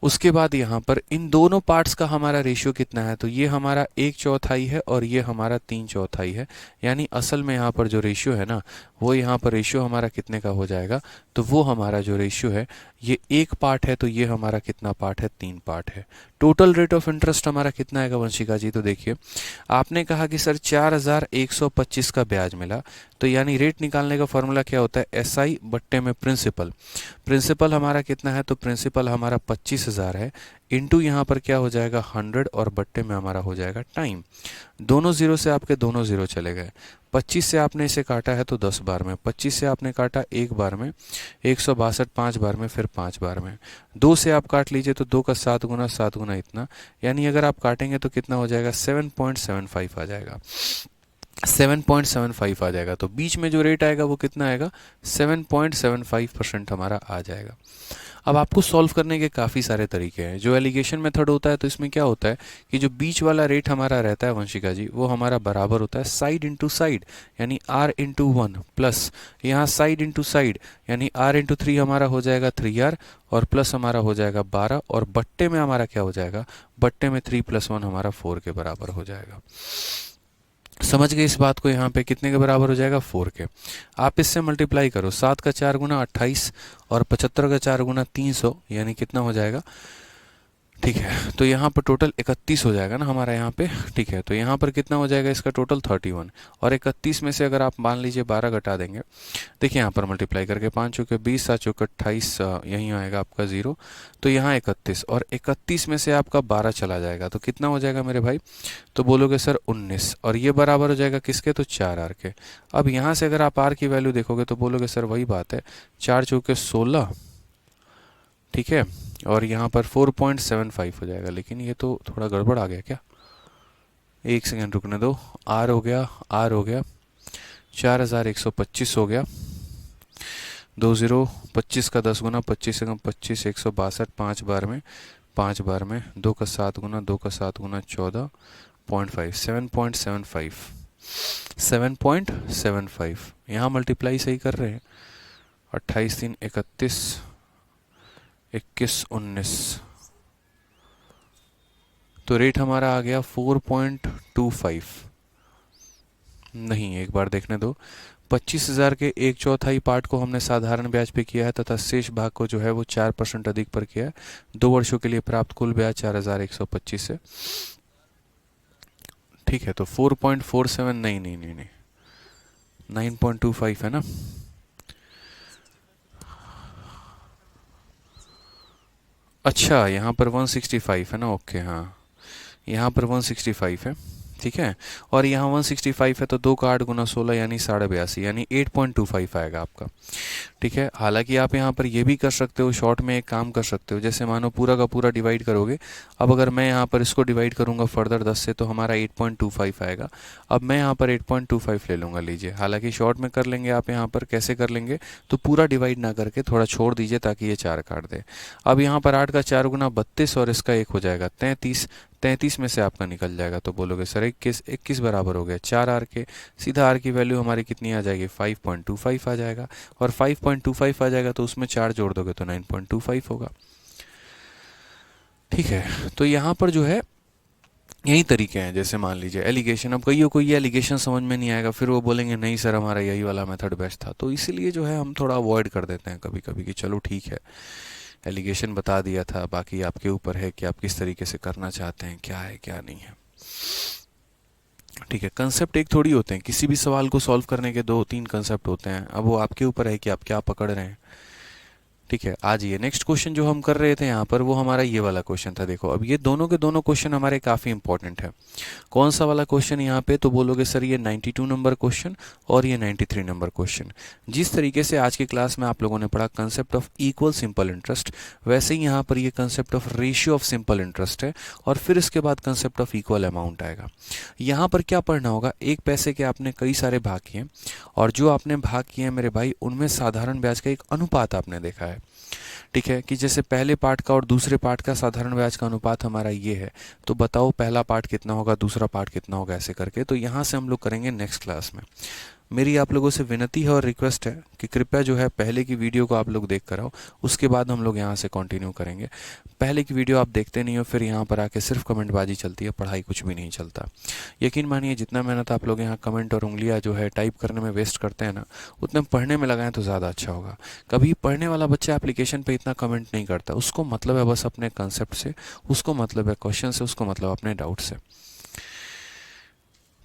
उसके बाद यहाँ पर इन दोनों पार्ट्स का हमारा रेशियो कितना है, तो ये हमारा 1/4 है और ये हमारा 3/4 है। यानी असल में यहाँ पर जो रेशियो है ना, वो यहाँ पर रेशियो हमारा कितने का हो जाएगा, तो वो हमारा जो रेशियो है, ये 1 पार्ट है तो ये हमारा कितना पार्ट है, 3 पार्ट है। टोटल रेट ऑफ इंटरेस्ट हमारा कितना आएगा वंशिका जी, तो देखिए आपने कहा कि सर 4125 का ब्याज मिला, तो यानी रेट निकालने का फॉर्मूला क्या होता है, SI बट्टे में प्रिंसिपल। प्रिंसिपल हमारा कितना है, तो प्रिंसिपल हमारा 25,000 है, इंटू यहाँ पर क्या हो जाएगा 100 और बट्टे में हमारा हो जाएगा टाइम। दोनों जीरो से आपके दोनों जीरो चले गए। 25 से आपने इसे काटा है तो 10 बार में, 25 से आपने काटा 1 बार में, 162 5 बार में, फिर 5 बार में। 2 से आप काट लीजिए तो 2 का 7 गुना 7 गुना इतना, यानी अगर आप काटेंगे तो कितना हो जाएगा, 7.75 आ जाएगा। 7.75 आ जाएगा, तो बीच में जो रेट आएगा वो कितना आएगा, 7.75% हमारा आ जाएगा। अब आपको सॉल्व करने के काफ़ी सारे तरीके हैं। जो एलिगेशन मेथड होता है तो इसमें क्या होता है कि जो बीच वाला रेट हमारा रहता है वंशिका जी, वो हमारा बराबर होता है साइड इंटू साइड, यानी R इंटू 1 प्लस यहाँ साइड इंटू साइड, यानी R इंटू 3 हमारा हो जाएगा 3R और प्लस हमारा हो जाएगा 12 और बट्टे में हमारा क्या हो जाएगा, बट्टे में 3 + 1 हमारा 4 के बराबर हो जाएगा। समझ गए इस बात को, यहाँ पे कितने के बराबर हो जाएगा, 4 के। आप इससे मल्टीप्लाई करो, 7 का 4 गुना 28 और 75 का 4 गुना 300, यानी कितना हो जाएगा, ठीक है, तो यहाँ पर टोटल 31 हो जाएगा ना हमारा यहाँ पे। ठीक है, तो यहाँ पर कितना हो जाएगा इसका टोटल 31, और 31 में से अगर आप मान लीजिए 12 घटा देंगे, देखिए यहाँ पर मल्टीप्लाई करके 5 चौके 20 7 चौके 28, यहीं आएगा आपका 0, तो यहाँ 31 और 31 में से आपका 12 चला जाएगा तो कितना हो जाएगा मेरे भाई, तो बोलोगे सर 19, और ये बराबर हो जाएगा किसके, तो 4R के। अब यहाँ से अगर आप R की वैल्यू देखोगे तो बोलोगे सर वही बात है, 4 चौके 16 ठीक है, और यहाँ पर 4.75 हो जाएगा, लेकिन ये तो थोड़ा गड़बड़ आ गया क्या, एक सेकेंड रुकने दो। आर हो गया, आर हो गया, 4125 हो गया, 25 का 10 गुना, 25 से कम 25, 162, 5 बार में, 5 बार में, 2 का 7 गुना, 2 का 7 गुना 14.5, 7.75, 7.75। यहाँ मल्टीप्लाई सही कर रहे हैं, 28 3 31, 21 19, तो रेट हमारा आ गया 4.25। नहीं, एक बार देखने दो। 25,000 के 1/4 पार्ट को हमने साधारण ब्याज पे किया है तथा शेष भाग को जो है वो 4% अधिक पर किया है। 2 वर्षों के लिए प्राप्त कुल ब्याज 4,125 है। ठीक है, तो 4.47, नहीं नहीं नहीं नहीं, 9.25 है ना। अच्छा, यहाँ पर 165 है ना, ओके, हाँ, यहाँ पर 165 है, ठीक है, और यहाँ 165 है, तो 2 का 8 गुना 16 यानी 82.5, यानी 8.25 आएगा आपका। ठीक है, हालांकि आप यहाँ पर ये भी कर सकते हो, शॉर्ट में एक काम कर सकते हो, जैसे मानो पूरा का पूरा डिवाइड करोगे। अब अगर मैं यहाँ पर इसको डिवाइड करूँगा फर्दर 10 से, तो हमारा 8.25 आएगा। अब मैं यहाँ पर 8.25 ले लूँगा, लीजिए। हालांकि शॉर्ट में कर लेंगे आप, यहाँ पर कैसे कर लेंगे, तो पूरा डिवाइड ना करके थोड़ा छोड़ दीजिए ताकि ये 4 काट दे। अब यहाँ पर 8 का 4 गुना 32 और इसका 1 हो जाएगा 33। 33 में से आपका निकल जाएगा, तो बोलोगे सर 21 बराबर हो गया 4 आर के। सीधा आर की वैल्यू हमारी कितनी आ जाएगी, 5.25 आ जाएगा, और 5.25 आ जाएगा तो उसमें 4 जोड़ दोगे तो 9.25 होगा। ठीक है, तो यहाँ पर जो है यही तरीके हैं। जैसे मान लीजिए एलिगेशन, अब कईयों को ये एलिगेशन समझ में नहीं आएगा, फिर वो बोलेंगे नहीं सर हमारा यही वाला मेथड बेस्ट था, तो इसीलिए जो है हम थोड़ा अवॉइड कर देते हैं कभी कभी कि चलो ठीक है, एलिगेशन बता दिया था, बाकी आपके ऊपर है कि आप किस तरीके से करना चाहते हैं, क्या है क्या नहीं है। ठीक है, कंसेप्ट एक थोड़ी होते हैं, किसी भी सवाल को सॉल्व करने के 2-3 कंसेप्ट होते हैं। अब वो आपके ऊपर है कि आप क्या पकड़ रहे हैं। ठीक है, आज ये नेक्स्ट क्वेश्चन जो हम कर रहे थे यहाँ पर, वो हमारा ये वाला क्वेश्चन था। देखो, अब ये दोनों के दोनों क्वेश्चन हमारे काफ़ी इंपॉर्टेंट है। कौन सा वाला क्वेश्चन यहाँ पे, तो बोलोगे सर ये 92 नंबर क्वेश्चन और ये 93 नंबर क्वेश्चन। जिस तरीके से आज की क्लास में आप लोगों ने पढ़ा concept of equal simple interest, वैसे ही यहाँ पर ये concept of ratio of simple interest है, और फिर इसके बाद कंसेप्ट ऑफ इक्वल अमाउंट आएगा। यहाँ पर क्या पढ़ना होगा, 1 पैसे के आपने कई सारे भाग किए, और जो आपने भाग किए हैं मेरे भाई, उनमें साधारण ब्याज का एक अनुपात आपने देखा है। ठीक है, कि जैसे पहले पार्ट का और दूसरे पार्ट का साधारण ब्याज का अनुपात हमारा ये है, तो बताओ पहला पार्ट कितना होगा, दूसरा पार्ट कितना होगा, ऐसे करके। तो यहाँ से हम लोग करेंगे नेक्स्ट क्लास में। मेरी आप लोगों से विनती है और रिक्वेस्ट है कि कृपया जो है पहले की वीडियो को आप लोग देख कर आओ, उसके बाद हम लोग यहाँ से कंटिन्यू करेंगे। पहले की वीडियो आप देखते नहीं हो, फिर यहाँ पर आके सिर्फ कमेंटबाजी चलती है, पढ़ाई कुछ भी नहीं चलता। यकीन मानिए, जितना मेहनत आप लोग यहाँ कमेंट और उंगलियाँ जो है टाइप करने में वेस्ट करते हैं ना, उतने पढ़ने में लगाएं तो ज़्यादा अच्छा होगा। कभी पढ़ने वाला बच्चा एप्लीकेशन पे इतना कमेंट नहीं करता, उसको मतलब है बस अपने कंसेप्ट से, उसको मतलब है क्वेश्चन से, उसको मतलब अपने डाउट से।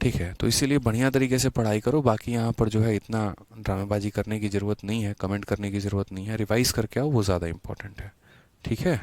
ठीक है, तो इसीलिए बढ़िया तरीके से पढ़ाई करो। बाकी यहाँ पर जो है इतना ड्रामेबाजी करने की ज़रूरत नहीं है, कमेंट करने की ज़रूरत नहीं है, रिवाइज़ करके आओ, वो ज़्यादा इंपॉर्टेंट है। ठीक है।